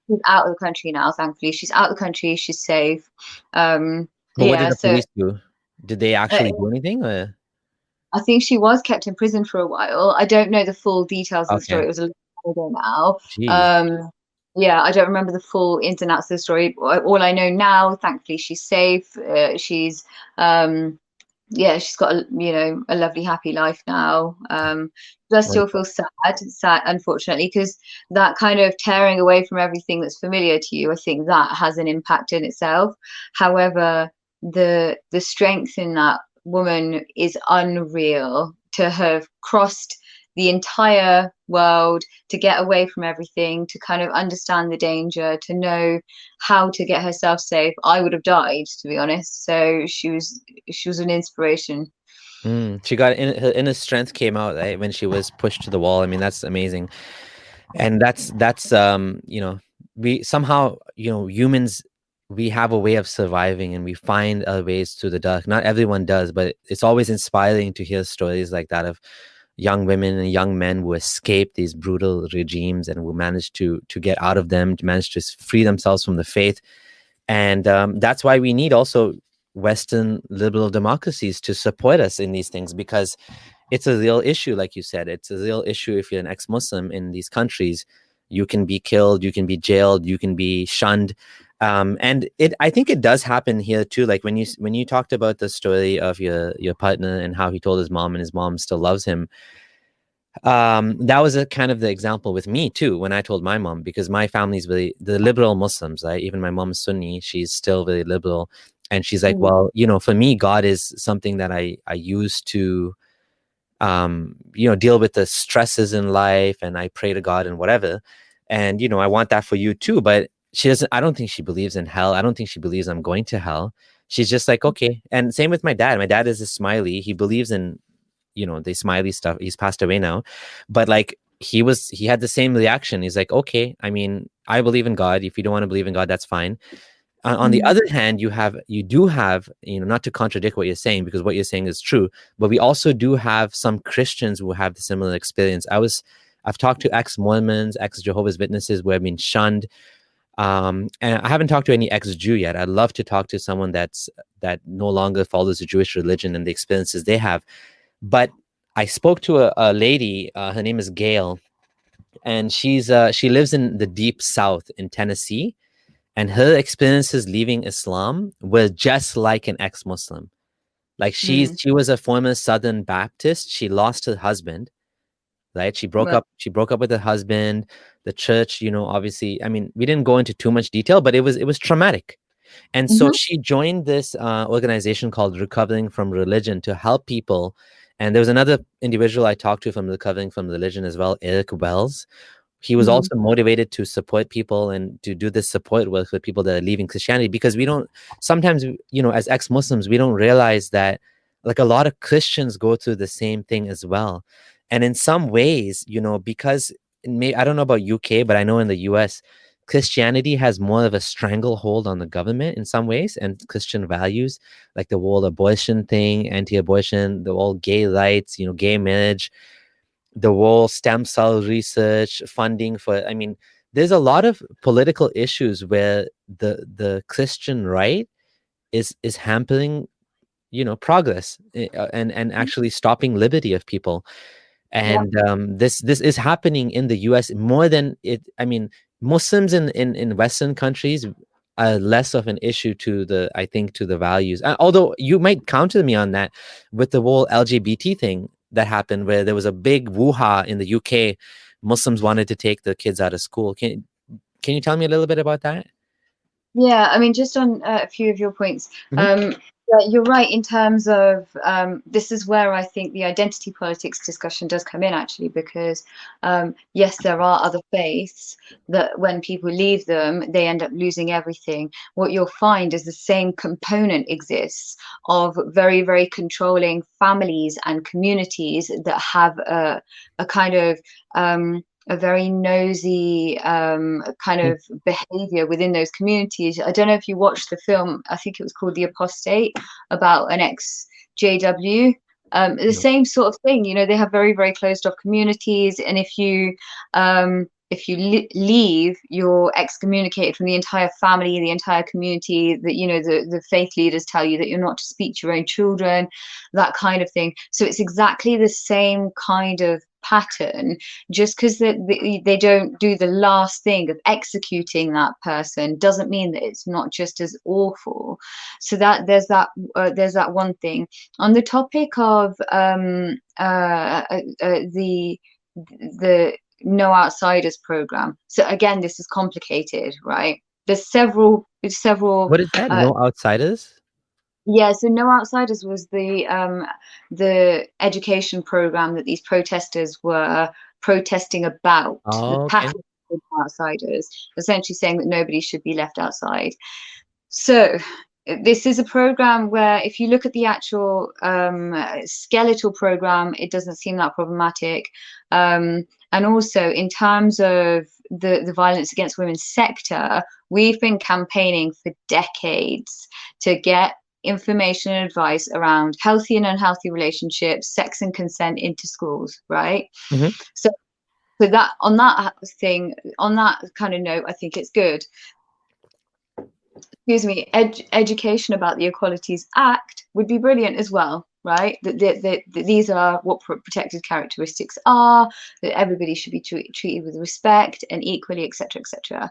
She's out of the country now, thankfully. She's out of the country, she's safe. But what did Yeah, the so police do? Did they uh, actually do anything, or? I think she was kept in prison for a while. I don't know the full details of the story. Okay. It was a little while ago now. Jeez. Yeah, I don't remember the full ins and outs of the story. All I know now, thankfully, she's safe. She's yeah, she's got a lovely, happy life now. Does still feel sad, unfortunately, because that kind of tearing away from everything that's familiar to you, I think that has an impact in itself. However, the strength in that woman is unreal, to have crossed the entire world, to get away from everything, to kind of understand the danger, to know how to get herself safe. I would have died, to be honest. So she was an inspiration. She got her inner strength came out, right, when she was pushed to the wall. I mean, that's amazing. And that's you know, we somehow, you know, humans, we have a way of surviving, and we find our ways through the dark. Not everyone does, but it's always inspiring to hear stories like that of young women and young men who escape these brutal regimes and who manage to get out of them, to manage to free themselves from the faith. And that's why we need also Western liberal democracies to support us in these things, because it's a real issue. Like you said, it's a real issue. If you're an ex-Muslim in these countries, you can be killed, you can be jailed, you can be shunned. And I think it does happen here too. Like when you talked about the story of your partner and how he told his mom and his mom still loves him, that was a kind of the example with me too, when I told my mom, because my family's really the liberal Muslims, right? Even my mom's Sunni, she's still very liberal. And she's like, well, you know, for me, God is something that I use to you know, deal with the stresses in life, and I pray to God and whatever. and I want that for you too. But she doesn't. I don't think she believes in hell. I don't think she believes I'm going to hell. She's just like, okay. And same with my dad. My dad is a smiley. He believes in the smiley stuff. He's passed away now, but like he had the same reaction. He's like, okay, I mean, I believe in God. If you don't want to believe in God, that's fine. On the other hand, you do have, not to contradict what you're saying, because what you're saying is true, but we also do have some Christians who have the similar experience. I've talked to ex-Mormons, ex-Jehovah's Witnesses who have been shunned. And I haven't talked to any ex-Jew yet. I'd love to talk to someone that no longer follows the Jewish religion and the experiences they have. But I spoke to a lady, her name is Gail, and she lives in the deep South in Tennessee. And her experiences leaving Islam were just like an ex-Muslim. Like she was a former Southern Baptist. She lost her husband, right? She broke up with her husband. The church, obviously, I mean, we didn't go into too much detail, but it was traumatic. And so she joined this organization called Recovering from Religion to help people. And there was another individual I talked to from Recovering from Religion as well, Eric Wells. He was also motivated to support people and to do this support work with people that are leaving Christianity, because we don't sometimes, as ex-Muslims, we don't realize that like a lot of Christians go through the same thing as well. And in some ways, because I don't know about UK, but I know in the US, Christianity has more of a stranglehold on the government in some ways, and Christian values, like the whole abortion thing, anti-abortion, the whole gay rights, gay marriage, the whole stem cell research funding for, I mean, there's a lot of political issues where the Christian right is hampering, progress, and actually stopping liberty of people. And this is happening in the US more than it. I mean, Muslims in Western countries are less of an issue to the values. Although you might counter me on that with the whole LGBT thing that happened, where there was a big woo-ha in the UK. Muslims wanted to take the kids out of school. Can you tell me a little bit about that? Yeah, I mean, just on a few of your points. Yeah, you're right in terms of this is where I think the identity politics discussion does come in, actually, because yes, there are other faiths that when people leave them, they end up losing everything. What you'll find is the same component exists of very, very controlling families and communities that have a kind of a very nosy kind of behavior within those communities. I don't know if you watched the film, I think it was called The Apostate, about an ex-JW. The same sort of thing, they have very, very closed off communities, and if you leave, you're excommunicated from the entire family, the entire community. That the faith leaders tell you that you're not to speak to your own children, that kind of thing. So it's exactly the same kind of pattern. Just because they don't do the last thing of executing that person doesn't mean that it's not just as awful. So that there's that one thing. On the topic of the No Outsiders program, so again, this is complicated, right? There's several What is that? No outsiders? Yeah, so No Outsiders was the education program that these protesters were protesting about. The package of outsiders, essentially saying that nobody should be left outside. So this is a program where, if you look at the actual skeletal program, it doesn't seem that problematic. And also, in terms of the violence against women sector, we've been campaigning for decades to get information and advice around healthy and unhealthy relationships, sex and consent into schools, right? So that on that kind of note, I think it's good. Excuse me, education about the Equalities Act would be brilliant as well, right? That these are what protected characteristics are, that everybody should be treated with respect and equally, etc., etc.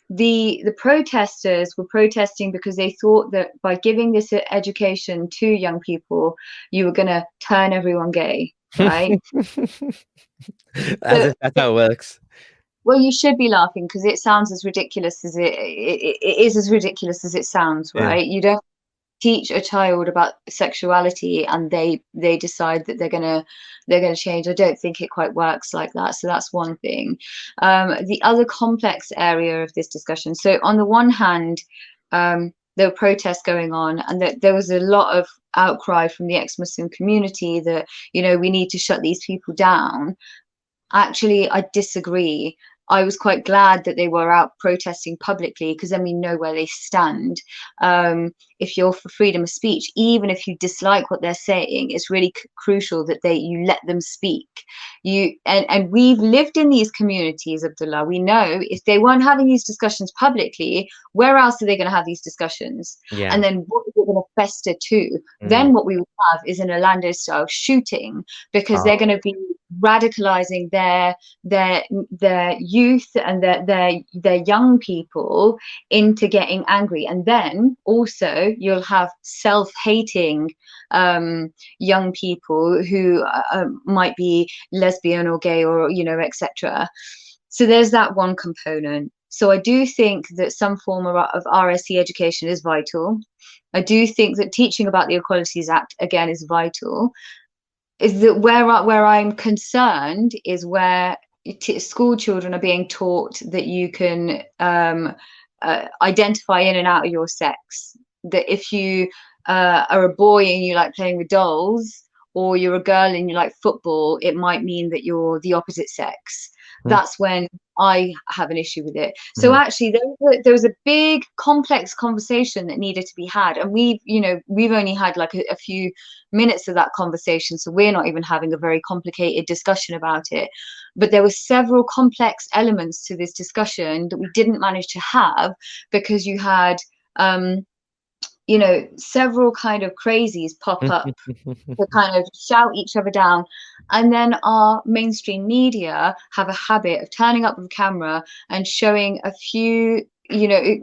The protesters were protesting because they thought that by giving this education to young people, you were going to turn everyone gay, right? That's how it works. Well, you should be laughing because it sounds as ridiculous as it is as ridiculous as it sounds, right? You don't teach a child about sexuality and they decide that they're gonna change. I don't think it quite works like that. So that's one thing. The other complex area of this discussion. So on the one hand, there were protests going on, and there was a lot of outcry from the ex-Muslim community that, you know, we need to shut these people down. Actually, I disagree. I was quite glad that they were out protesting publicly, because then we know where they stand. If you're for freedom of speech, even if you dislike what they're saying, it's really crucial that you let them speak. And we've lived in these communities, Abdullah. We know if they weren't having these discussions publicly, where else are they going to have these discussions? Yeah. And then what is it going to fester to? Then what we will have is an Orlando style shooting, because they're going to be radicalizing their youth and their young people into getting angry. And then also you'll have self-hating young people who might be lesbian or gay, or, you know, etc. So there's that one component. So I do think that some form of RSE education is vital. I do think that teaching about the Equalities Act, again, is vital. Is that where I'm concerned is where school children are being taught that you can identify in and out of your sex. That if you are a boy and you like playing with dolls, or you're a girl and you like football, it might mean that you're the opposite sex. That's when I have an issue with it. So actually there was a big complex conversation that needed to be had, and we've only had like a few minutes of that conversation, so we're not even having a very complicated discussion about it. But there were several complex elements to this discussion that we didn't manage to have, because you had several kind of crazies pop up to kind of shout each other down. And then our mainstream media have a habit of turning up with a camera and showing a few,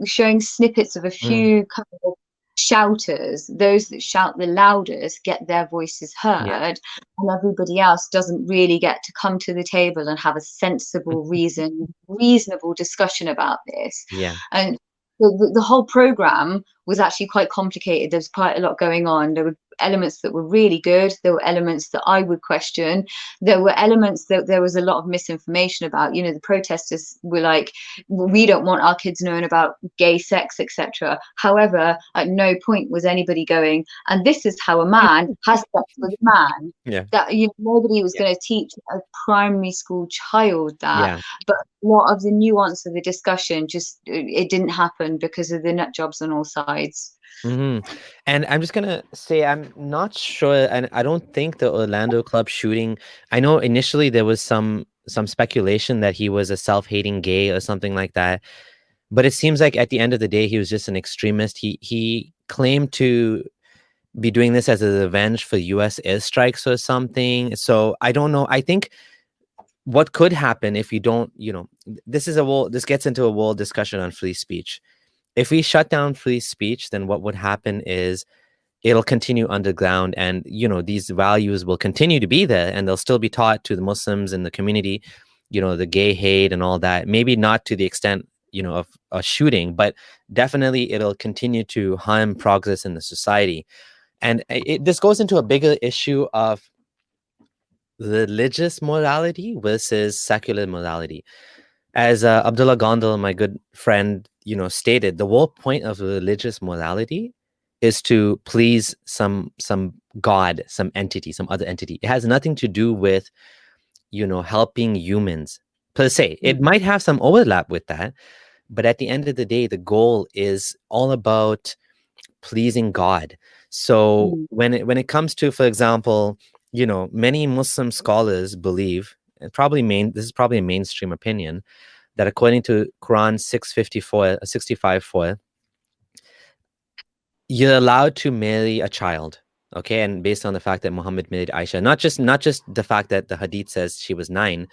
showing snippets of a few kind of shouters. Those that shout the loudest get their voices heard, and everybody else doesn't really get to come to the table and have a sensible reasonable discussion about this. And the whole program was actually quite complicated. There's quite a lot going on. There were elements that were really good. There were elements that I would question. There were elements that there was a lot of misinformation about. The protesters were like, we don't want our kids knowing about gay sex, etc. However, at no point was anybody going, and this is how a man has sex with a man. That nobody was going to teach a primary school child that. But a lot of the nuance of the discussion it didn't happen because of the nut jobs on all sides. And I'm just gonna say, I'm not sure, and I don't think the Orlando club shooting, I know initially there was some speculation that he was a self-hating gay or something like that, but it seems like at the end of the day he was just an extremist. He claimed to be doing this as a revenge for US airstrikes or something. So I don't know. I think what could happen if you don't, this gets into a whole discussion on free speech. If we shut down free speech, then what would happen is it'll continue underground, and these values will continue to be there, and they'll still be taught to the Muslims in the community, the gay hate and all that. Maybe not to the extent of a shooting, but definitely it'll continue to harm progress in the society. And this goes into a bigger issue of religious morality versus secular morality. As Abdullah Gondal, my good friend, stated, the whole point of religious morality is to please some god, some entity, some other entity. It has nothing to do with, helping humans per se. It might have some overlap with that, but at the end of the day, the goal is all about pleasing God. So when it comes to, for example, many Muslim scholars believe, and this is probably a mainstream opinion, that according to Quran 65:4, you're allowed to marry a child, okay? And based on the fact that Muhammad married Aisha, not just the fact that the hadith says she was 9,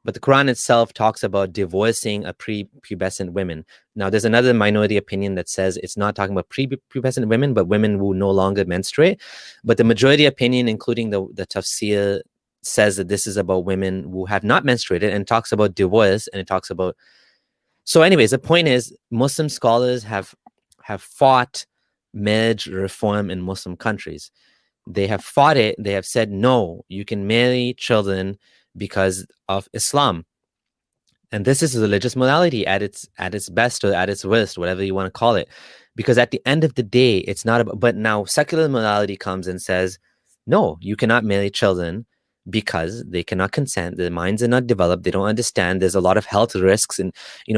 but the Quran itself talks about divorcing a prepubescent women. Now, there's another minority opinion that says it's not talking about prepubescent women, but women who no longer menstruate. But the majority opinion, including the tafsir, says that this is about women who have not menstruated, and talks about divorce, and it talks about. So anyways, the point is, Muslim scholars have fought marriage reform in Muslim countries. They have fought it. They have said, no, you can marry children because of Islam. And this is religious morality at its best or at its worst, whatever you want to call it. Because at the end of the day, it's not about, but now secular morality comes and says, no, you cannot marry children because they cannot consent, their minds are not developed, they don't understand, there's a lot of health risks. And,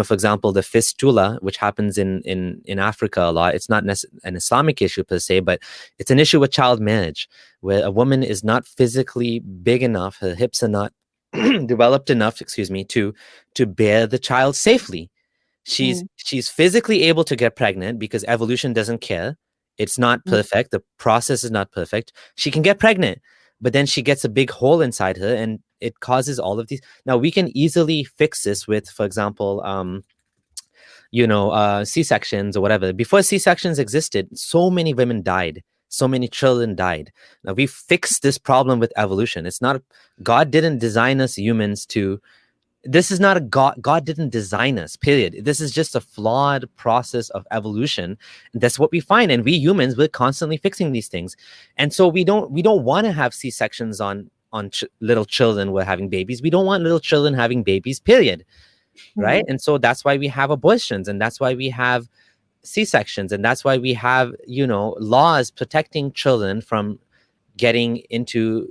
for example, the fistula, which happens in Africa a lot, it's not an Islamic issue per se, but it's an issue with child marriage, where a woman is not physically big enough, her hips are not developed enough, to bear the child safely. She's physically able to get pregnant because evolution doesn't care. It's not perfect. The process is not perfect. She can get pregnant, but then she gets a big hole inside her and it causes all of these. Now we can easily fix this with, for example, C-sections or whatever. Before C-sections existed, so many women died. So many children died. Now we fixed this problem with evolution. It's not, God didn't design us humans to, this is not a God didn't design us, period. This is just a flawed process of evolution. And that's what we find. And we humans, we're constantly fixing these things. And so we don't want to have C-sections on little children who are having babies. We don't want little children having babies, period. Right. And so that's why we have abortions, and that's why we have C-sections, and that's why we have, laws protecting children from getting into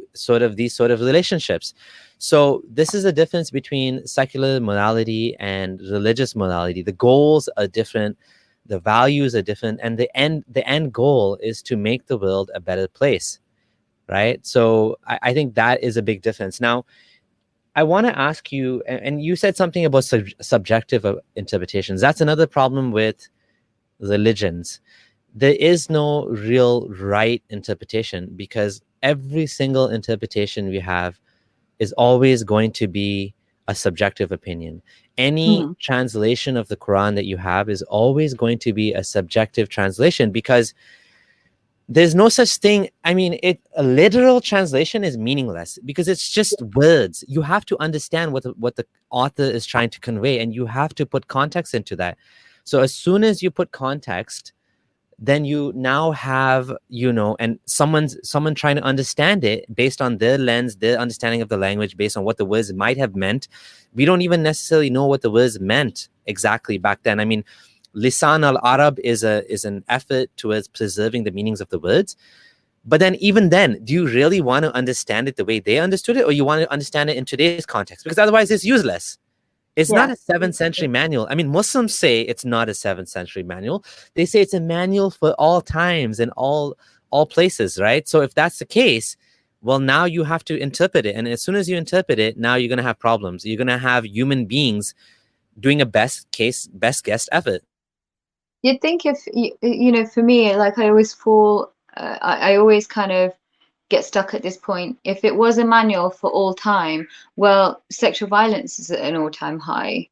these sort of relationships. So this is a difference between secular morality and religious morality. The goals are different, the values are different, and the end goal is to make the world a better place, right? So I think that is a big difference. Now, I want to ask you, and you said something about subjective interpretations. That's another problem with religions. There is no real right interpretation, because every single interpretation we have is always going to be a subjective opinion. Any translation of the Quran that you have is always going to be a subjective translation, because there's no such thing. I mean, a literal translation is meaningless because it's just words. You have to understand what the author is trying to convey, and you have to put context into that. So as soon as you put context, then you now have, and someone trying to understand it based on their lens, their understanding of the language, based on what the words might have meant. We don't even necessarily know what the words meant exactly back then. I mean, Lisan al-Arab is an effort towards preserving the meanings of the words. But then even then, do you really want to understand it the way they understood it, or you want to understand it in today's context? Because otherwise it's useless. It's not a 7th century manual. I mean, Muslims say it's not a 7th century manual. They say it's a manual for all times and all places, right? So if that's the case, well, now you have to interpret it. And as soon as you interpret it, now you're going to have problems. You're going to have human beings doing a best guess effort. You'd think if, for me, like I always fall, I always kind of get stuck at this point. If it was a manual for all time, well, sexual violence is at an all-time high.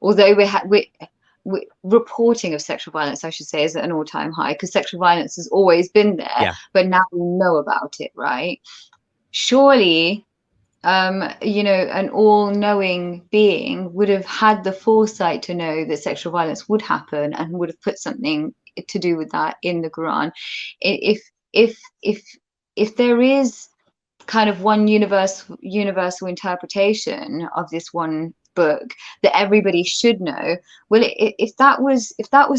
Although we reporting of sexual violence, I should say, is at an all-time high, because sexual violence has always been there, but now we know about it, right? Surely, an all-knowing being would have had the foresight to know that sexual violence would happen and would have put something to do with that in the Quran. If there is kind of one universal interpretation of this one book that everybody should know, well, if that was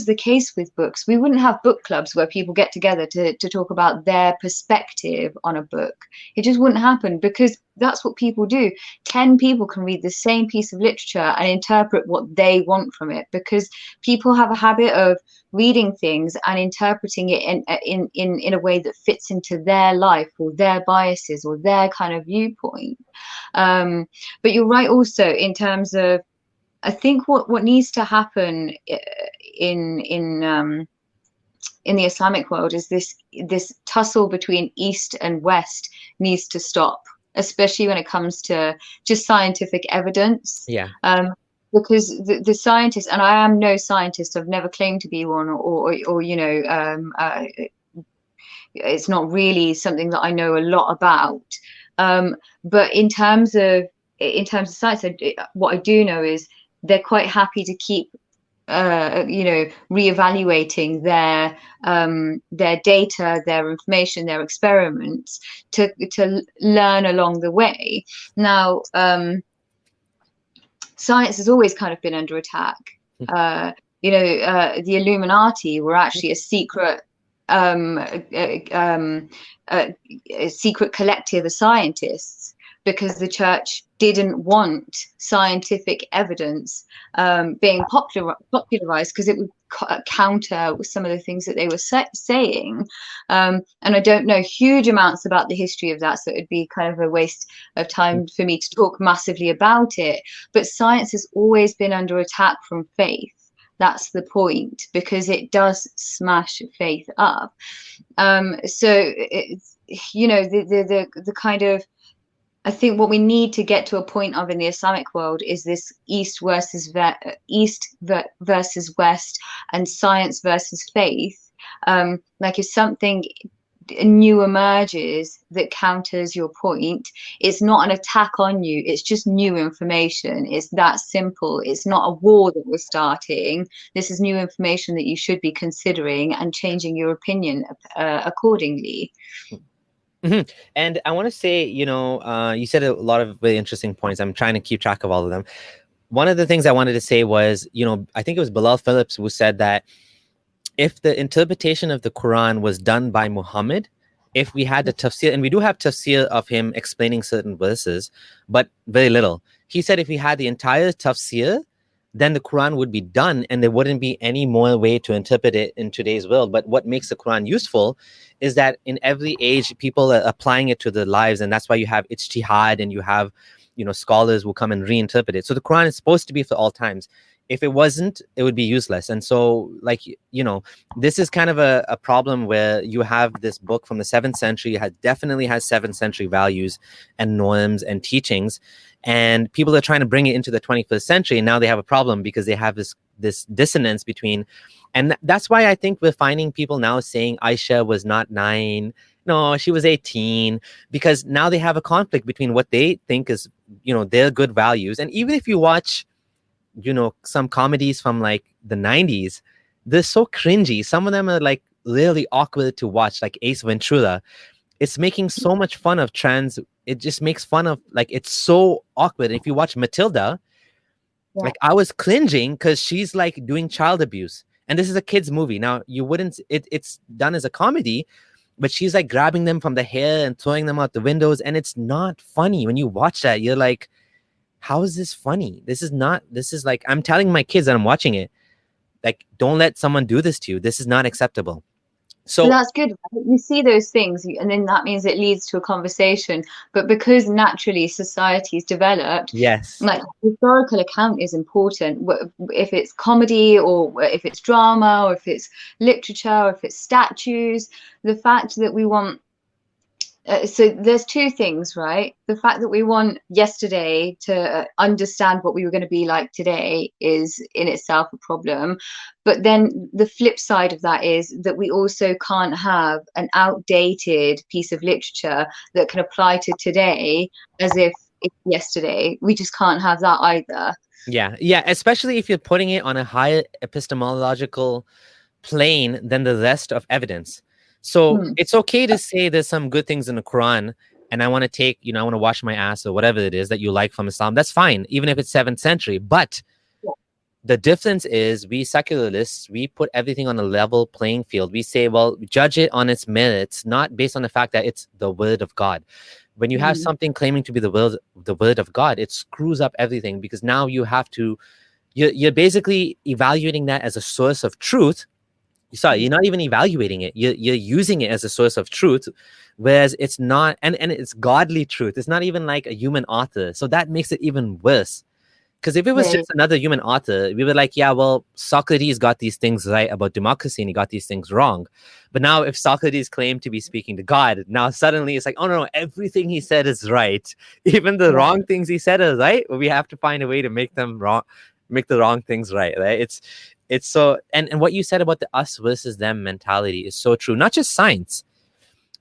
the case with books, we wouldn't have book clubs where people get together to talk about their perspective on a book. It just wouldn't happen, because that's what people do. 10 people can read the same piece of literature and interpret what they want from it, because people have a habit of reading things and interpreting it in a way that fits into their life or their biases or their kind of viewpoint. But you're right also in terms of, I think what needs to happen in the Islamic world is this tussle between East and West needs to stop, especially when it comes to just scientific evidence. Because the scientists, and I am no scientist, I've never claimed to be one, or it's not really something that I know a lot about. But in terms of science, what I do know is they're quite happy to keep reevaluating their data, their information, their experiments to learn along the way. Now, science has always kind of been under attack. The Illuminati were actually a secret a secret collective of scientists, because the church didn't want scientific evidence being popularized, because it would counter some of the things that they were saying. And I don't know huge amounts about the history of that, so it'd be kind of a waste of time for me to talk massively about it. But science has always been under attack from faith. That's the point, because it does smash faith up. So it's, the kind of, I think what we need to get to a point of in the Islamic world is this East versus West, and science versus faith. Like if something new emerges that counters your point, it's not an attack on you, it's just new information. It's that simple. It's not a war that we're starting. This is new information that you should be considering and changing your opinion accordingly. Mm-hmm. And I want to say, you said a lot of really interesting points. I'm trying to keep track of all of them. One of the things I wanted to say was, I think it was Bilal Phillips who said that if the interpretation of the Quran was done by Muhammad, if we had the tafsir, and we do have tafsir of him explaining certain verses, but very little. He said if we had the entire tafsir, then the Quran would be done and there wouldn't be any more way to interpret it in today's world. But what makes the Quran useful is that in every age, people are applying it to their lives. And that's why you have ijtihad and you have, scholars who come and reinterpret it. So the Quran is supposed to be for all times. If it wasn't, it would be useless. And so, this is kind of a problem where you have this book from the 7th century, definitely has 7th century values and norms and teachings. And people are trying to bring it into the 21st century. And now they have a problem because they have this dissonance between. And that's why I think we're finding people now saying Aisha was not 9. No, she was 18, because now they have a conflict between what they think is, their good values. And even if you watch, some comedies from like the 90s, they're so cringy. Some of them are like really awkward to watch, like Ace Ventura. It's making so much fun of trans. It just makes fun of, like, it's so awkward. If you watch Matilda, like I was cringing because she's like doing child abuse. And this is a kid's movie. Now you wouldn't, it's done as a comedy, but she's like grabbing them from the hair and throwing them out the windows. And it's not funny. When you watch that, you're like, how is this funny? This is like, I'm telling my kids that I'm watching it, like, don't let someone do this to you. This is not acceptable. So that's good, right? You see those things, and then that means it leads to a conversation. But because naturally society's developed, yes, like historical account is important. If it's comedy, or if it's drama, or if it's literature, or if it's statues, the fact that we want. So there's two things, right? The fact that we want yesterday to understand what we were going to be like today is in itself a problem. But then the flip side of that is that we also can't have an outdated piece of literature that can apply to today as if it's yesterday. We just can't have that either. Yeah, especially if you're putting it on a higher epistemological plane than the rest of evidence. So it's okay to say there's some good things in the Quran, and I want to take, I want to wash my ass or whatever it is that you like from Islam. That's fine, even if it's 7th century. But the difference is, we secularists, we put everything on a level playing field. We say, well, judge it on its merits, not based on the fact that it's the word of God. When you have something claiming to be the word of God, it screws up everything, because now you have to, you're basically evaluating that as a source of truth. Sorry, you're not even evaluating it. You're using it as a source of truth, whereas it's not, and it's godly truth. It's not even like a human author. So that makes it even worse. Because if it was just another human author, we were like, yeah, well, Socrates got these things right about democracy and he got these things wrong. But now if Socrates claimed to be speaking to God, now suddenly it's like, oh no, everything he said is right. Even the wrong things he said are right. We have to find a way to make them wrong, make the wrong things right. It's so, and what you said about the us versus them mentality is so true. Not just science.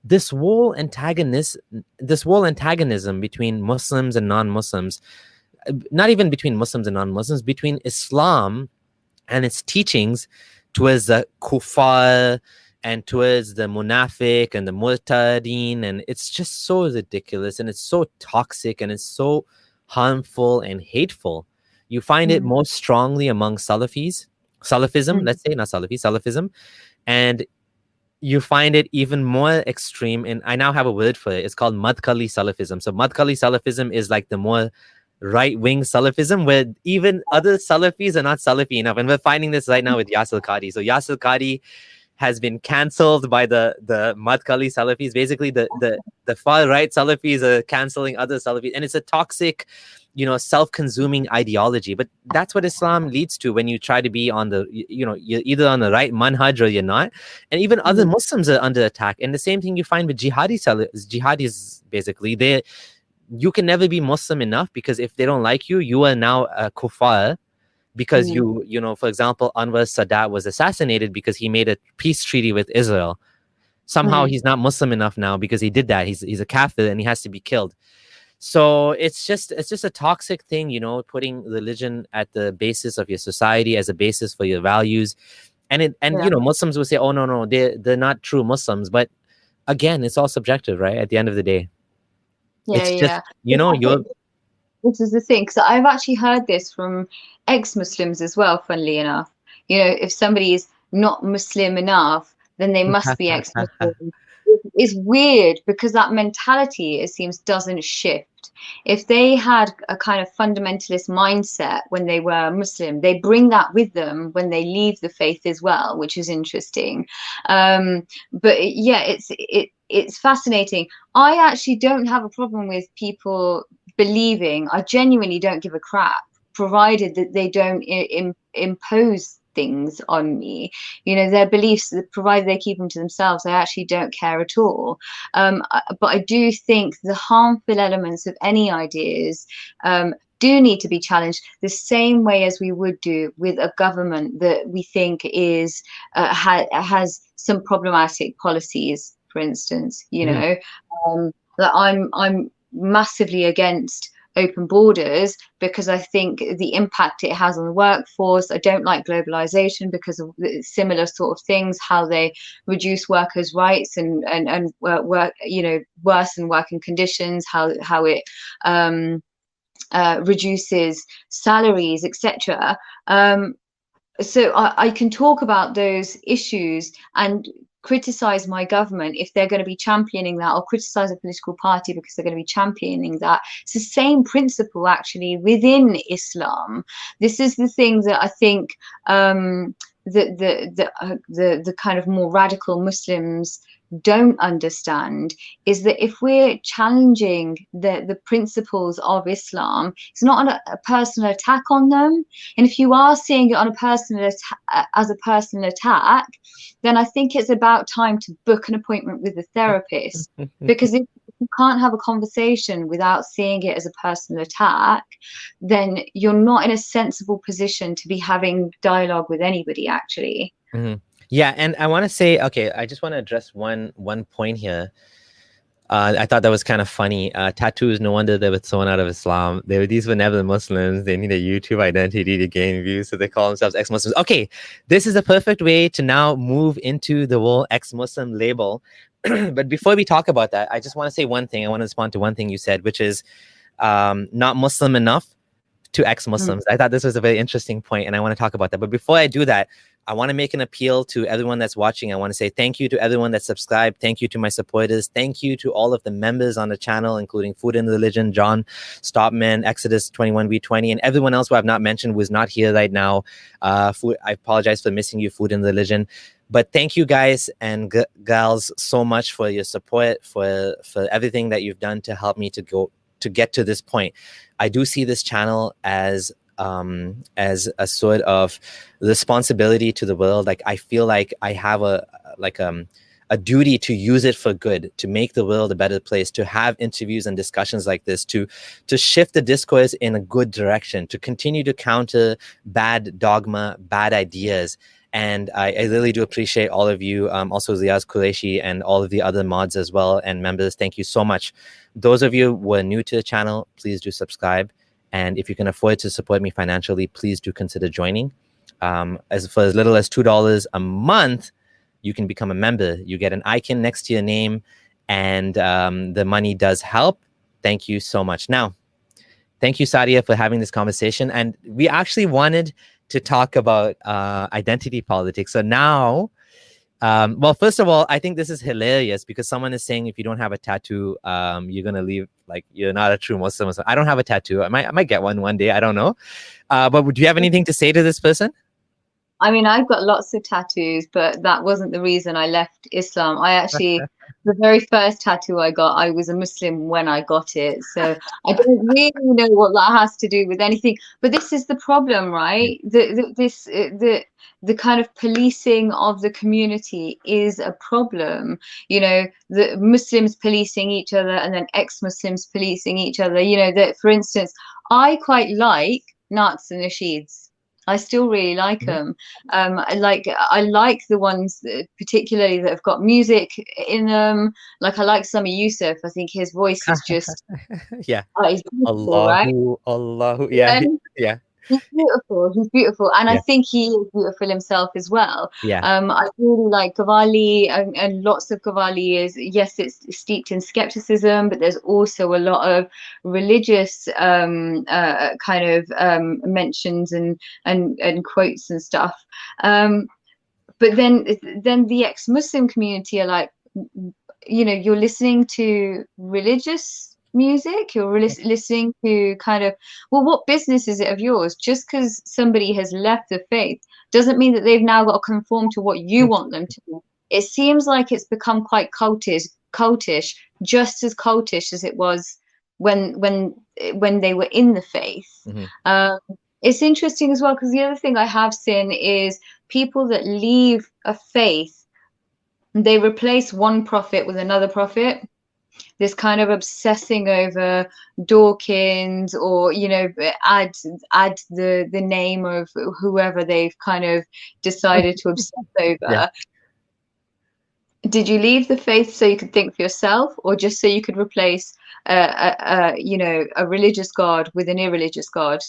This whole antagonism between Muslims and non-Muslims, not even between Muslims and non-Muslims, between Islam and its teachings towards the kuffar and towards the munafiq and the murtadeen, and it's just so ridiculous, and it's so toxic, and it's so harmful and hateful. You find it most strongly among Salafism, let's say, not Salafi, Salafism, and you find it even more extreme. And I now have a word for it. It's called Madkhali Salafism. So Madkhali Salafism is like the more right-wing Salafism, where even other Salafis are not Salafi enough. And we're finding this right now with Yasir Qadhi. So Yasir Qadhi has been cancelled by the Madkhali Salafis. Basically, the far-right Salafis are cancelling other Salafis. And it's a toxic, self-consuming ideology. But that's what Islam leads to when you try to be on the, you're either on the right manhaj or you're not. And even other Muslims are under attack. And the same thing you find with jihadis, basically. You can never be Muslim enough, because if they don't like you, you are now a kuffar, because for example, Anwar Sadat was assassinated because he made a peace treaty with Israel. Somehow he's not Muslim enough now because he did that. He's a kafir and he has to be killed. So it's just a toxic thing, putting religion at the basis of your society, as a basis for your values. And Muslims will say, oh, no, they're not true Muslims. But again, it's all subjective, right? At the end of the day. Just, this is the thing. So I've actually heard this from ex-Muslims as well, funnily enough. If somebody is not Muslim enough, then they must be ex-Muslim. It's weird, because that mentality, it seems, doesn't shift. If they had a kind of fundamentalist mindset when they were Muslim, they bring that with them when they leave the faith as well, which is interesting. But yeah, it's fascinating. I actually don't have a problem with people believing. I genuinely don't give a crap, provided that they don't impose things on me. Their beliefs, provided they keep them to themselves, I actually don't care at all. But I do think the harmful elements of any ideas do need to be challenged, the same way as we would do with a government that we think is has some problematic policies, for instance. That I'm massively against open borders, because I think the impact it has on the workforce. I don't like globalization because of similar sort of things, how they reduce workers' rights and work, worsen working conditions, how it reduces salaries, etc. So I can talk about those issues and criticize my government if they're going to be championing that, or criticize a political party because they're going to be championing that. It's the same principle actually within Islam. This is the thing that I think the kind of more radical Muslims don't understand, is that if we're challenging the principles of Islam, it's not a personal attack on them. And if you are seeing it on as a personal attack, then I think it's about time to book an appointment with a therapist. Because if you can't have a conversation without seeing it as a personal attack, then you're not in a sensible position to be having dialogue with anybody, actually. Yeah, and I want to say, okay, I just want to address one point here. I thought that was kind of funny. Tattoos, no wonder they were thrown out of Islam. These were never Muslims. They need a YouTube identity to gain views, so they call themselves ex-Muslims. Okay, this is a perfect way to now move into the whole ex-Muslim label. But before we talk about that, I just want to say one thing. I want to respond to one thing you said, which is not Muslim enough to ex-Muslims. I thought this was a very interesting point, and I want to talk about that. But before I do that, I want to make an appeal to everyone that's watching. I want to say thank you to everyone that subscribed. Thank you to my supporters. Thank you to all of the members on the channel, including Food and Religion, John Stopman, Exodus 21V20, and everyone else who I've not mentioned, who is not here right now. I apologize for missing you, Food and Religion. But thank you guys and gals so much for your support, for everything that you've done to help me to get to this point. I do see this channel as a sort of responsibility to the world. Like, I feel like I have a duty to use it for good, to make the world a better place, to have interviews and discussions like this, to shift the discourse in a good direction, to continue to counter bad dogma, bad ideas. And I really do appreciate all of you, also Ziaz Qureshi and all of the other mods as well and members. Thank you so much. Those of you who are new to the channel, please do subscribe. And if you can afford to support me financially, please do consider joining. as little as $2 a month, you can become a member. You get an icon next to your name, and the money does help. Thank you so much. Now, thank you, Sadia, for having this conversation. And we actually wanted to talk about identity politics. So now, well, first of all, I think this is hilarious because someone is saying if you don't have a tattoo, you're going to leave, like, you're not a true Muslim. So I don't have a tattoo. I might get one day. I don't know. But do you have anything to say to this person? I mean, I've got lots of tattoos, but that wasn't the reason I left Islam. I actually, the very first tattoo I got, I was a Muslim when I got it. So I don't really know what that has to do with anything. But this is the problem, right? The kind of policing of the community is a problem. You know, the Muslims policing each other and then ex-Muslims policing each other. You know, that, for instance, I quite like Naats and Nasheeds. I still really like them. I like the ones that, particularly that have got music in them. Like I like Sami Yusuf. I think his voice is just yeah. it's beautiful, right? Allahu. Yeah. Yeah. He's beautiful. He's beautiful, and Yeah. I think he is beautiful himself as well. Yeah. I really like Qawwali, and lots of Qawwali is, yes, it's steeped in skepticism, but there's also a lot of religious kind of mentions and quotes and stuff. But then the ex-Muslim community are like, you know, you're listening to religious music, you're listening to kind of, well, what business is it of yours? Just because somebody has left the faith doesn't mean that they've now got to conform to what you want them to do. It seems like it's become quite cultish, just as cultish as it was when they were in the faith. It's interesting as well, because the other thing I have seen is people that leave a faith, they replace one prophet with another prophet. This kind of obsessing over Dawkins, or, you know, add the name of whoever they've kind of decided to obsess over. Yeah. Did you leave the faith so you could think for yourself, or just so you could replace you know, a religious god with an irreligious god?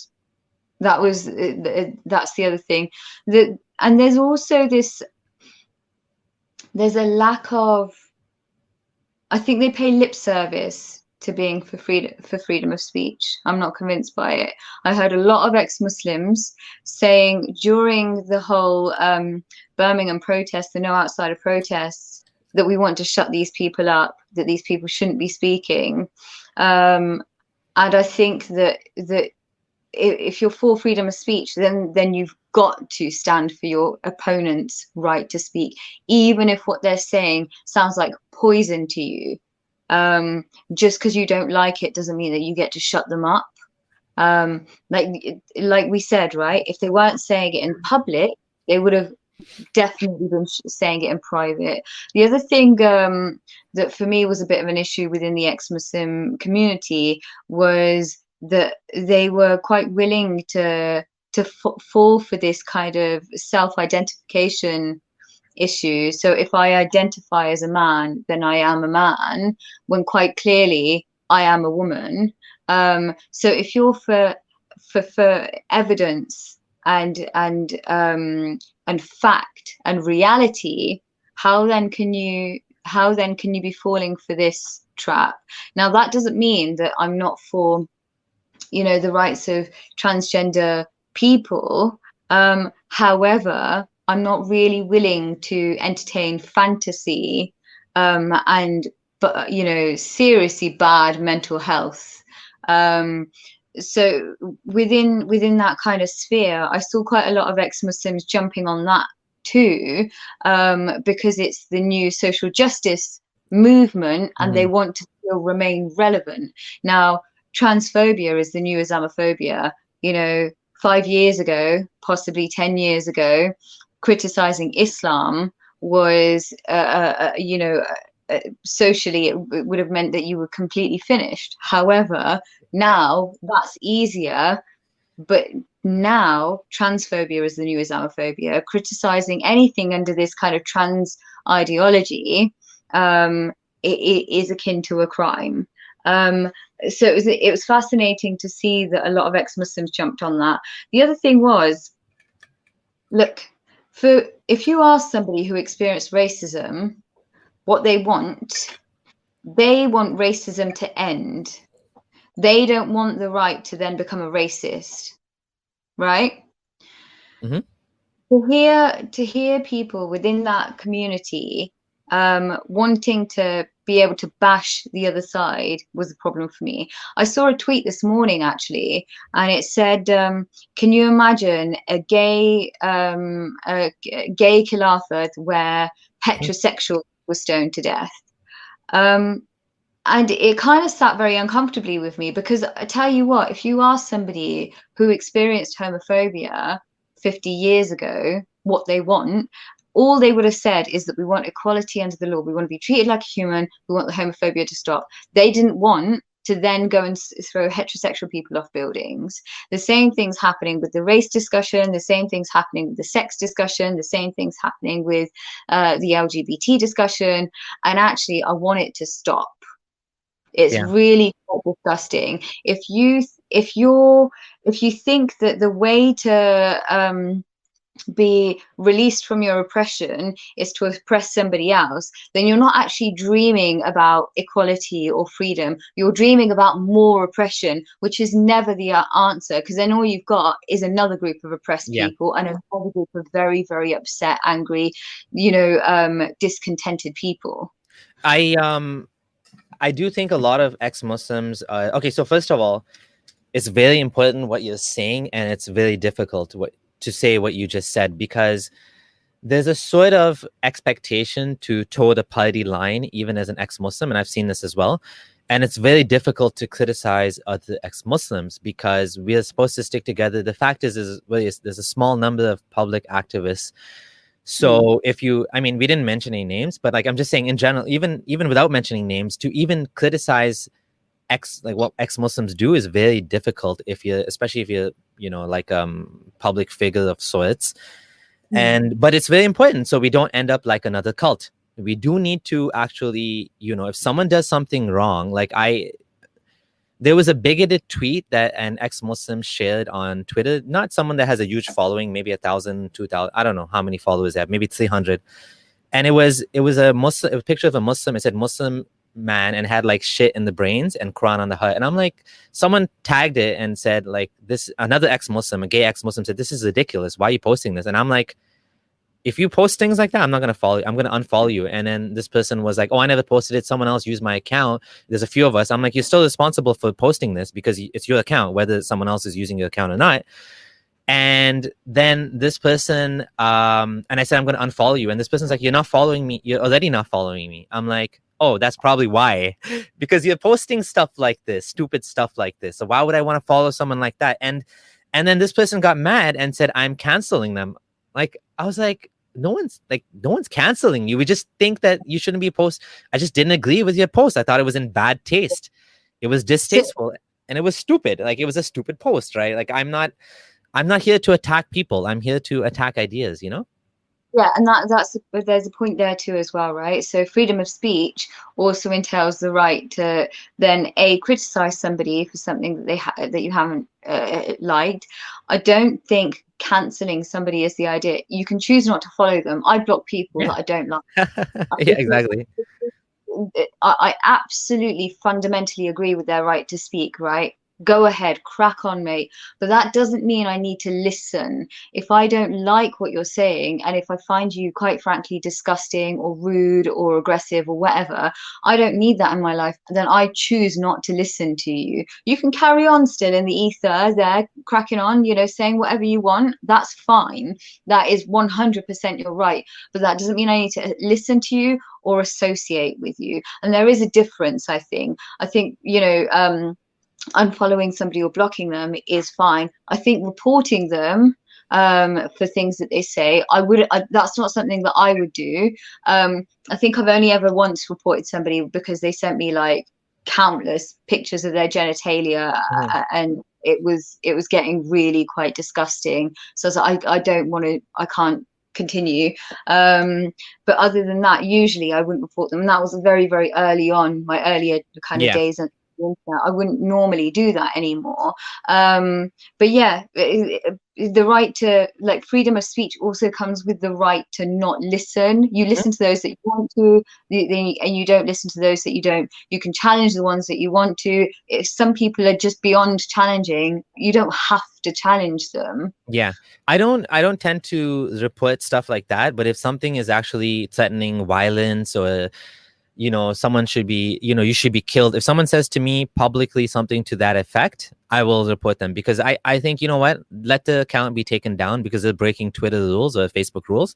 That's the other thing. And there's also there's a lack of, I think they pay lip service to being for freedom of speech. I'm not convinced by it. I heard a lot of ex-Muslims saying during the whole Birmingham protests, the no outsider protests, that we want to shut these people up, that these people shouldn't be speaking. And I think that if you're for freedom of speech, then you've got to stand for your opponent's right to speak, even if what they're saying sounds like poison to you. Just because you don't like it doesn't mean that you get to shut them up. Like we said, right? If they weren't saying it in public, they would have definitely been saying it in private. The other thing that for me was a bit of an issue within the ex-Muslim community was that they were quite willing to fall for this kind of self-identification issue. So if I identify as a man, then I am a man, when quite clearly I am a woman. So if you're for evidence and fact and reality, how then can you be falling for this trap? Now that doesn't mean that I'm not for, you know, the rights of transgender people. However, I'm not really willing to entertain fantasy but you know, seriously bad mental health. So within that kind of sphere, I saw quite a lot of ex-Muslims jumping on that too, because it's the new social justice movement, and they want to still remain relevant. Now, transphobia is the new Islamophobia. You know, 5 years ago, possibly 10 years ago, criticizing Islam was, you know, socially it would have meant that you were completely finished. However, now that's easier. But now transphobia is the new Islamophobia. Criticizing anything under this kind of trans ideology it is akin to a crime. So it was fascinating to see that a lot of ex-Muslims jumped on that. The other thing was, Look, if you ask somebody who experienced racism what they want racism to end. They don't want the right to then become a racist, right? Mm-hmm. To hear people within that community wanting to be able to bash the other side was a problem for me. I saw a tweet this morning actually, and it said, "Can you imagine a gay khilafat where heterosexuals were stoned to death?" And it kind of sat very uncomfortably with me, because I tell you what, if you ask somebody who experienced homophobia 50 years ago what they want, all they would have said is that we want equality under the law. We want to be treated like a human. We want the homophobia to stop. They didn't want to then go and throw heterosexual people off buildings. The same thing's happening with the race discussion. The same thing's happening with the sex discussion. The same thing's happening with the LGBT discussion. And actually, I want it to stop. It's Yeah. really quite disgusting. If you think that the way to be released from your oppression is to oppress somebody else, then you're not actually dreaming about equality or freedom. You're dreaming about more oppression, which is never the answer, because then all you've got is another group of oppressed Yeah. people and another group of very, very upset, angry, discontented people. I do think a lot of ex-Muslims. Okay, so first of all, it's very important what you're saying, and it's very difficult to say what you just said, because there's a sort of expectation to toe the party line, even as an ex-Muslim, and I've seen this as well. And it's very difficult to criticize other ex-Muslims because we are supposed to stick together. The fact is there's a small number of public activists. So if you, I mean, we didn't mention any names, but like I'm just saying in general, even without mentioning names, to even criticize what ex-Muslims do is very difficult especially if you're, like public figure of sorts. But it's very important so we don't end up like another cult. We do need to actually, if someone does something wrong, there was a bigoted tweet that an ex-Muslim shared on Twitter, not someone that has a huge following, maybe 1,000, 2,000, I don't know how many followers they have, maybe 300. And it was a picture of a Muslim. It said Muslim man and had like shit in the brains and Quran on the heart. And I'm like, someone tagged it and said like this, another ex-Muslim, a gay ex-Muslim said, "This is ridiculous. Why are you posting this?" And I'm like, if you post things like that, I'm not going to follow you. I'm going to unfollow you. And then this person was like, "Oh, I never posted it. Someone else used my account. There's a few of us." I'm like, you're still responsible for posting this because it's your account, whether someone else is using your account or not. And then this person, and I said, "I'm going to unfollow you." And this person's like, "You're not following me. You're already not following me." I'm like, "Oh, that's probably why, because you're posting stuff like this, stupid stuff like this. So why would I want to follow someone like that?" And then this person got mad and said, "I'm canceling them." Like, I was like, no one's canceling you. We just think that you shouldn't be post. I just didn't agree with your post. I thought it was in bad taste. It was distasteful and it was stupid. Like, it was a stupid post, right? Like, I'm not here to attack people. I'm here to attack ideas, Yeah, and there's a point there too as well, right? So freedom of speech also entails the right to then criticize somebody for something that that you haven't liked. I don't think canceling somebody is the idea. You can choose not to follow them. I block people that I don't like. Yeah, exactly. I absolutely fundamentally agree with their right to speak, right? Go ahead, crack on, mate. But that doesn't mean I need to listen. If I don't like what you're saying, and if I find you, quite frankly, disgusting or rude or aggressive or whatever, I don't need that in my life. Then I choose not to listen to you. You can carry on still in the ether there, cracking on, saying whatever you want. That's fine. That is 100% your right. But that doesn't mean I need to listen to you or associate with you. And there is a difference, I think. Unfollowing somebody or blocking them is fine. I think reporting them for things that they say, that's not something that I would do. I think I've only ever once reported somebody because they sent me like countless pictures of their genitalia, and it was getting really quite disgusting. So I was like, I can't continue. But other than that, usually I wouldn't report them. And that was very, very early on, my earlier kind of days the internet. I wouldn't normally do that anymore. But yeah, the right to, like, freedom of speech also comes with the right to not listen. You listen to those that you want to, and you don't listen to those that you don't. You can challenge the ones that you want to. If some people are just beyond challenging, you don't have to challenge them. Yeah. I don't tend to report stuff like that, but if something is actually threatening violence, or someone should be, you should be killed, if someone says to me publicly something to that effect, I will report them, because I think, you know what, let the account be taken down because they're breaking Twitter rules or Facebook rules.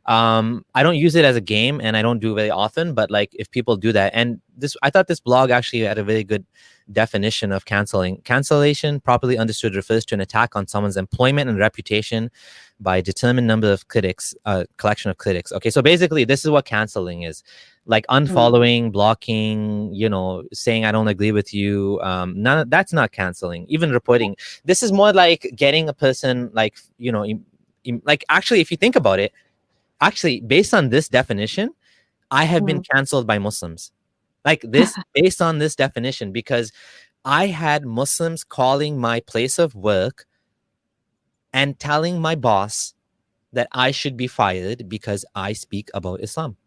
I don't use it as a game, and I don't do it very often, but like, if people do that, and this, I thought this blog actually had a very good definition of cancellation. Properly understood, refers to an attack on someone's employment and reputation by a determined number of critics, collection of critics. Okay, so basically this is what canceling is. Like unfollowing, blocking, saying I don't agree with you. That's not canceling. Even reporting. This is more like getting a person, like, like, actually, if you think about it, actually, based on this definition, I have been canceled by Muslims. Like this, based on this definition, because I had Muslims calling my place of work and telling my boss that I should be fired because I speak about Islam.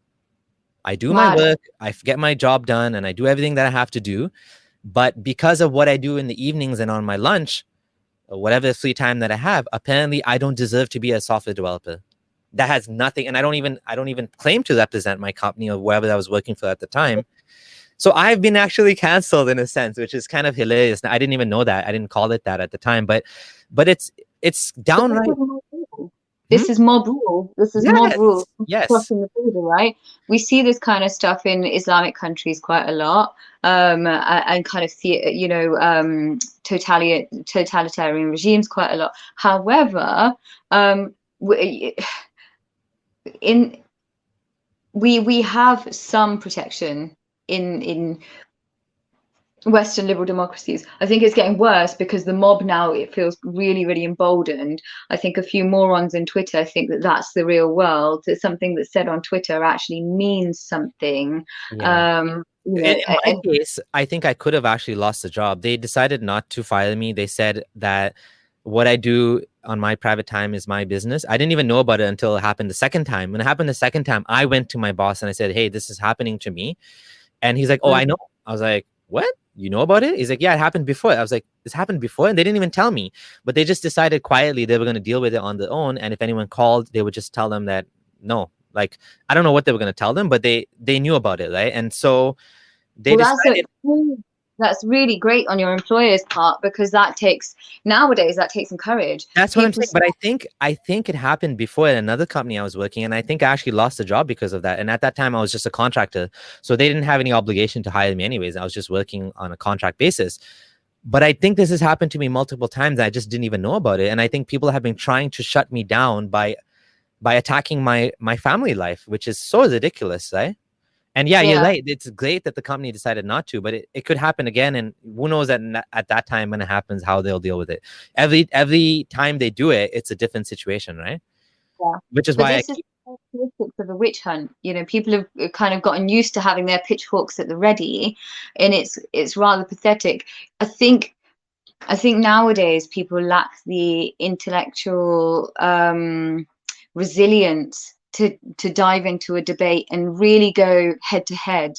I do my work, I get my job done, and I do everything that I have to do. But because of what I do in the evenings and on my lunch, or whatever free time that I have, apparently I don't deserve to be a software developer. That has nothing, and I don't even claim to represent my company or wherever I was working for at the time. So I've been actually canceled in a sense, which is kind of hilarious. I didn't even know that. I didn't call it that at the time, but it's downright. This is mob rule. This is mob rule. Yes. Crossing the border, right? We see this kind of stuff in Islamic countries quite a lot, and kind of totalitarian regimes quite a lot. However, we have some protection in Western liberal democracies. I think it's getting worse because the mob now, it feels really, really emboldened. I think a few morons in Twitter think that that's the real world, that something that's said on Twitter actually means something. Yeah. In my case, I think I could have actually lost the job. They decided not to fire me. They said that what I do on my private time is my business. I didn't even know about it until it happened the second time. When it happened the second time, I went to my boss and I said, hey, this is happening to me. And he's like, oh, I know. I was like, what? You know about it? He's like, yeah, it happened before. I was like, this happened before? And they didn't even tell me. But they just decided quietly they were going to deal with it on their own. And if anyone called, they would just tell them that, no. Like, I don't know what they were going to tell them, but they knew about it, right? And so they decided... That's really great on your employer's part, because nowadays that takes some courage. That's what I'm saying. But I think it happened before at another company I was working, and I think I actually lost the job because of that. And at that time I was just a contractor, so they didn't have any obligation to hire me anyways. I was just working on a contract basis. But I think this has happened to me multiple times. I just didn't even know about it. And I think people have been trying to shut me down by attacking my family life, which is so ridiculous, right? And yeah, you're right. It's great that the company decided not to, but it could happen again. And who knows at that time when it happens, how they'll deal with it. Every time they do it, it's a different situation, right? Yeah. Which is why this is characteristics of a witch hunt. People have kind of gotten used to having their pitchforks at the ready, and it's rather pathetic. I think nowadays people lack the intellectual resilience to dive into a debate and really go head to head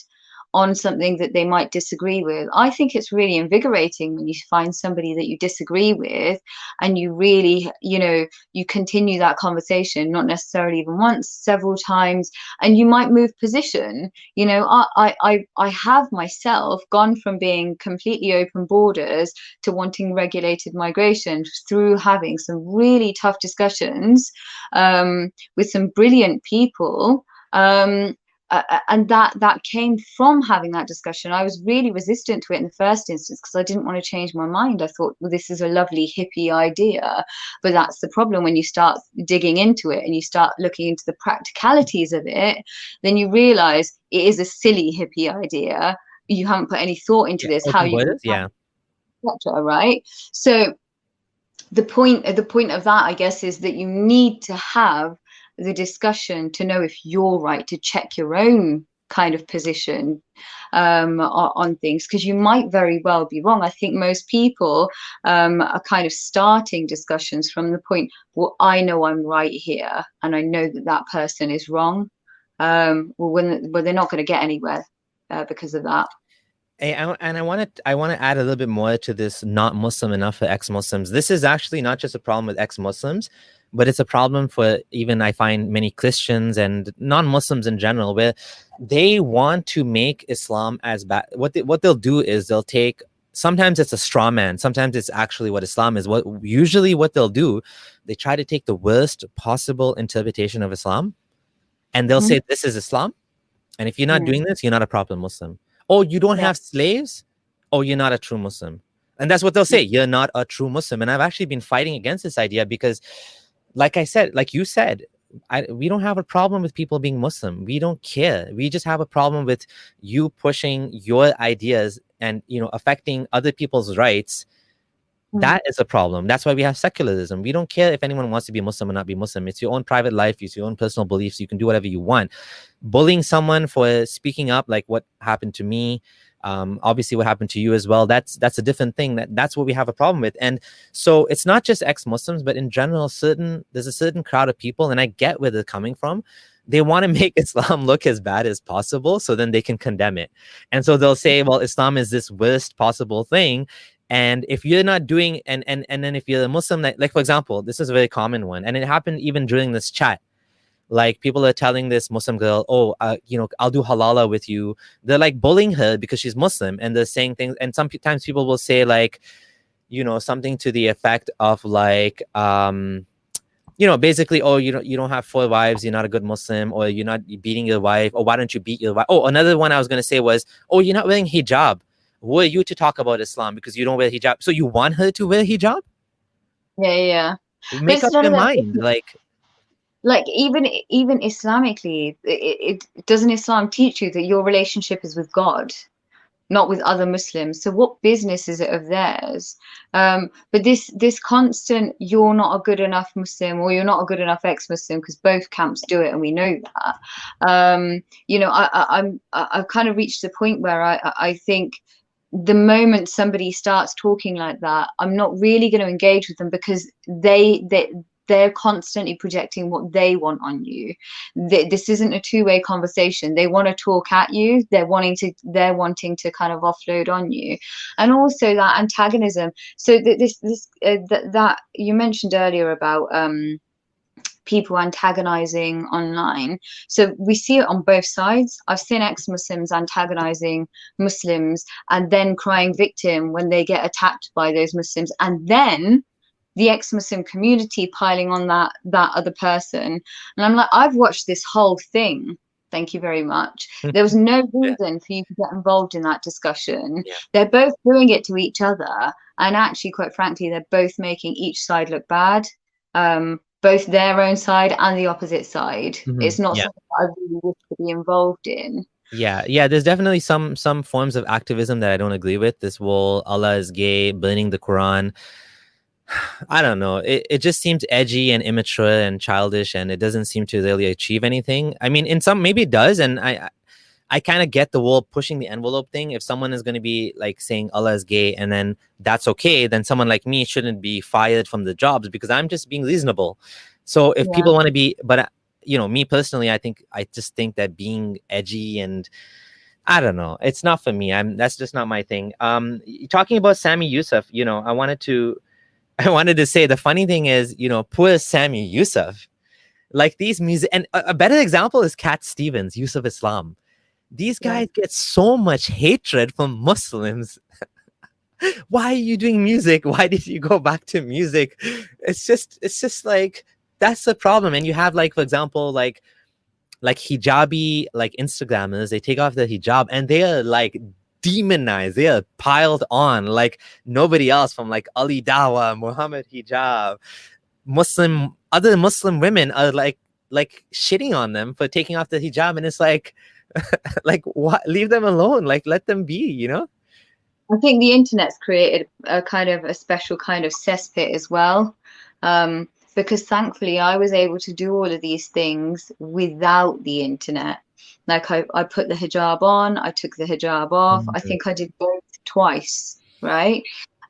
on something that they might disagree with. I think it's really invigorating when you find somebody that you disagree with and you really, you continue that conversation, not necessarily even once, several times, and you might move position. I have myself gone from being completely open borders to wanting regulated migration through having some really tough discussions with some brilliant people. And that came from having that discussion. I was really resistant to it in the first instance because I didn't want to change my mind. I thought, well, this is a lovely hippie idea. But that's the problem when you start digging into it and you start looking into the practicalities of it, then you realize it is a silly hippie idea. You haven't put any thought into this, how you etc. Right? So the point of that, I guess, is that you need to have the discussion to know if you're right, to check your own kind of position on things, because you might very well be wrong. I think most people are kind of starting discussions from the point, well, I know I'm right here, and I know that that person is wrong. Well, they're not going to get anywhere because of that. And I want to add a little bit more to this not Muslim enough for ex-Muslims. This is actually not just a problem with ex-Muslims, but it's a problem for even, I find, many Christians and non-Muslims in general, where they want to make Islam as bad. What they'll do is they'll take, sometimes it's a straw man, sometimes it's actually what Islam is. What they'll do, they try to take the worst possible interpretation of Islam, and they'll say this is Islam, and if you're not doing this, you're not a proper Muslim. Oh, you don't have slaves? Oh, you're not a true Muslim. And that's what they'll say. You're not a true Muslim. And I've actually been fighting against this idea because, like I said, like you said, we don't have a problem with people being Muslim. We don't care. We just have a problem with you pushing your ideas and, you know, affecting other people's rights. That is a problem. That's why we have secularism. We don't care if anyone wants to be Muslim or not be Muslim. It's your own private life. It's your own personal beliefs. You can do whatever you want. Bullying someone for speaking up, like what happened to me, obviously what happened to you as well, that's a different thing. That's what we have a problem with. And so it's not just ex-Muslims, but in general, there's a certain crowd of people, and I get where they're coming from. They want to make Islam look as bad as possible so then they can condemn it. And so they'll say, well, Islam is this worst possible thing. And if you're not doing, and then if you're a Muslim, like for example, this is a very common one, and it happened even during this chat. Like people are telling this Muslim girl, oh, you know, I'll do halala with you. They're like bullying her because she's Muslim, and they're saying things. And sometimes people will say like, you know, something to the effect of like, you know, basically, oh, you don't have 4 wives, you're not a good Muslim, or you're not beating your wife, or why don't you beat your wife? Oh, another one I was going to say was, oh, you're not wearing hijab. Who are you to talk about Islam because you don't wear hijab? So you want her to wear hijab? Yeah. Make up your mind. Like even Islamically, it doesn't Islam teach you that your relationship is with God, not with other Muslims? So what business is it of theirs? But this constant, you're not a good enough Muslim, or you're not a good enough ex-Muslim, because both camps do it, and we know that. You know, I've kind of reached the point where I think the moment somebody starts talking like that, I'm not really going to engage with them, because they're constantly projecting what they want on you. This isn't a two-way conversation. They want to talk at you. They're wanting to kind of offload on you, and also that antagonism. So that you mentioned earlier about people antagonizing online. So we see it on both sides. I've seen ex-Muslims antagonizing Muslims and then crying victim when they get attacked by those Muslims, and then the ex-Muslim community piling on that other person. And I'm like, I've watched this whole thing. Thank you very much. There was no reason for you to get involved in that discussion. They're both doing it to each other, and actually, quite frankly, they're both making each side look bad. Both their own side and the opposite side. It's not something I really wish to be involved in. Yeah, there's definitely some forms of activism that I don't agree with. This whole Allah is gay, burning the Quran. I don't know. It just seems edgy and immature and childish, and it doesn't seem to really achieve anything. I mean, in some, maybe it does, and I kind of get the whole pushing the envelope thing. If someone is going to be like saying Allah is gay and then that's okay, then someone like me shouldn't be fired from the jobs because I'm just being reasonable. So if people want to be, but you know, me personally, I just think that being edgy and I don't know, it's not for me. That's just not my thing. Talking about Sami Yusuf, you know, I wanted to say the funny thing is, you know, poor Sami Yusuf, like these music, and a better example is Cat Stevens, Yusuf Islam. These guys get so much hatred from Muslims. Why are you doing music? Why did you go back to music? It's just like, that's the problem. And you have, like, for example, like hijabi, like Instagrammers, they take off their hijab and they are like demonized. They are piled on like nobody else, from like Ali Dawa, Muhammad Hijab. Other Muslim women are like shitting on them for taking off the hijab, and it's like, like, what? Leave them alone. Like, let them be, you know? I think the internet's created a kind of a special kind of cesspit as well. Because thankfully I was able to do all of these things without the internet. Like I put the hijab on, I took the hijab off. I think I did both twice, right?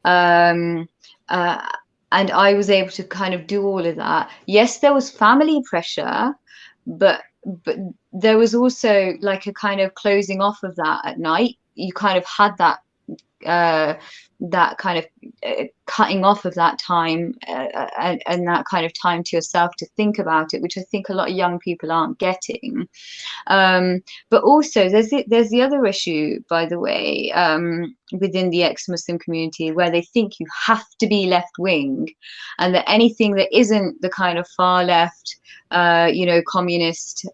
Um, uh, and I was able to kind of do all of that. Yes, there was family pressure, but but there was also like a kind of closing off of that at night. You kind of had uh, that kind of cutting off of that time and that kind of time to yourself to think about it, which I think a lot of young people aren't getting. But also there's the other issue, by the way, within the ex-Muslim community, where they think you have to be left wing, and that anything that isn't the kind of far left, communist,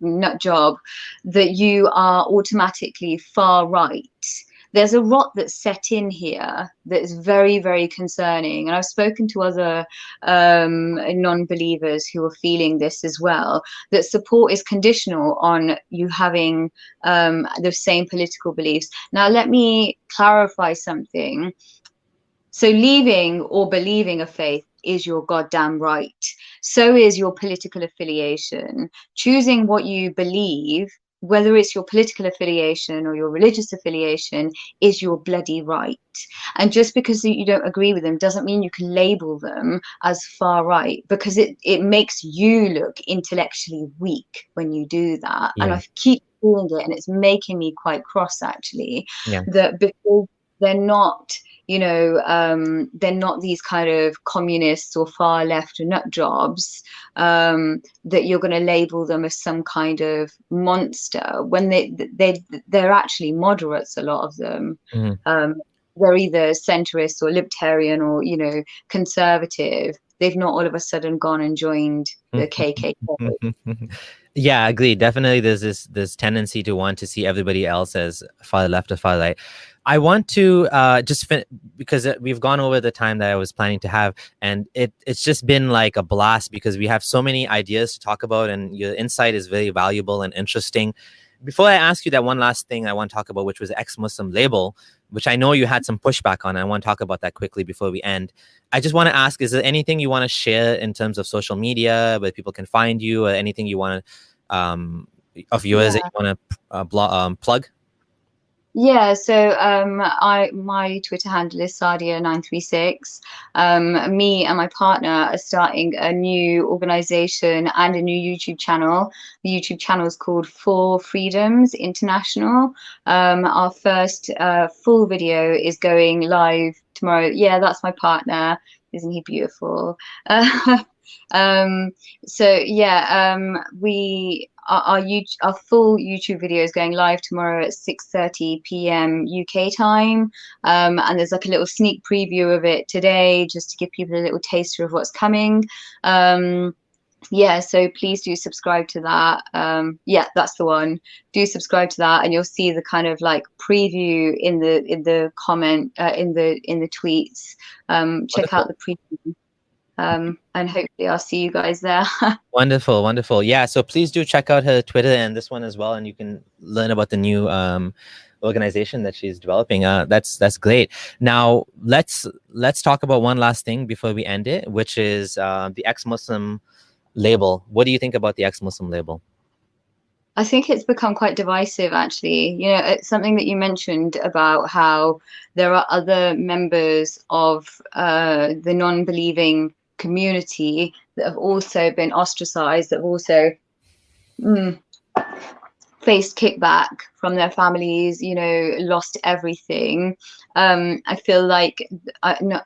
nut job, that you are automatically far right. There's a rot that's set in here that is very, very concerning. And I've spoken to other non-believers who are feeling this as well, that support is conditional on you having the same political beliefs. Now, let me clarify something. So leaving or believing a faith is your goddamn right. So is your political affiliation. Choosing what you believe, whether it's your political affiliation or your religious affiliation, is your bloody right. And just because you don't agree with them doesn't mean you can label them as far right, because it makes you look intellectually weak when you do that. Yeah. And I keep doing it, and it's making me quite cross, actually, Yeah. that because they're not, they're not these kind of communists or far left nut jobs, that you're going to label them as some kind of monster, when they're actually moderates, a lot of them. They're either centrist or libertarian or conservative. They've not all of a sudden gone and joined the KKK. Yeah, I agree. Definitely, there's this tendency to want to see everybody else as far left or far right. I want to because we've gone over the time that I was planning to have, and it's just been like a blast because we have so many ideas to talk about, and your insight is very valuable and interesting. Before I ask you that one last thing I want to talk about, which was the ex-Muslim label, which I know you had some pushback on. I want to talk about that quickly before we end. I just want to ask, is there anything you want to share in terms of social media where people can find you, or anything you want to, of yours that you want to plug? Yeah, so my Twitter handle is Sadia936. Me and my partner are starting a new organization and a new YouTube channel. The YouTube channel is called For Freedoms International. Our first full video is going live tomorrow. Yeah, that's my partner. Isn't he beautiful? Our full YouTube video is going live tomorrow at 6:30 p.m. UK time, and there's like a little sneak preview of it today, just to give people a little taster of what's coming. So please do subscribe to that. That's the one. Do subscribe to that, and you'll see the kind of like preview in the comment in the tweets. Check out the preview. And hopefully I'll see you guys there. Wonderful. Yeah, so please do check out her Twitter and this one as well, and you can learn about the new organization that she's developing. That's great. Now let's talk about one last thing before we end it, which is the ex-Muslim label. What do you think about the ex-Muslim label? I think it's become quite divisive, actually. It's something that you mentioned about how there are other members of the non-believing community that have also been ostracized, that have also faced kickback from their families, lost everything. I feel like I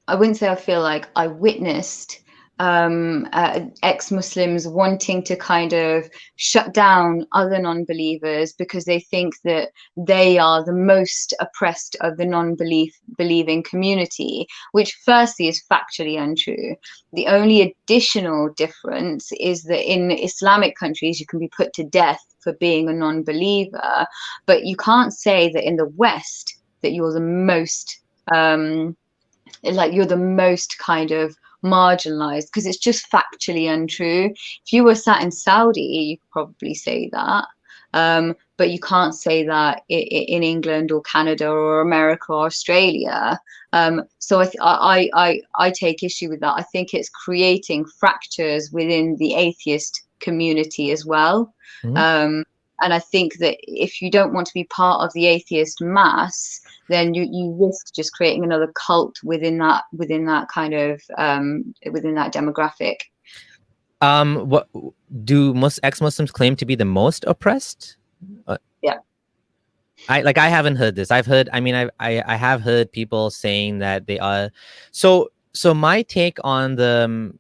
wouldn't say I feel like I witnessed ex-Muslims wanting to kind of shut down other non-believers because they think that they are the most oppressed of the non-believing community, which firstly is factually untrue. The only additional difference is that in Islamic countries you can be put to death for being a non-believer, but you can't say that in the West that you're the most you're the most kind of marginalized, because it's just factually untrue. If you were sat in Saudi, you could probably say that. but you can't say that in England or Canada or America or Australia. So I take issue with that. I think it's creating fractures within the atheist community as well. Mhm. And I think that if you don't want to be part of the atheist mass, then you risk just creating another cult within that kind of within that demographic. What do most ex-Muslims claim to be the most oppressed? Uh, Yeah. I haven't heard this. I've heard. I mean, I have heard people saying that they are. So my take on the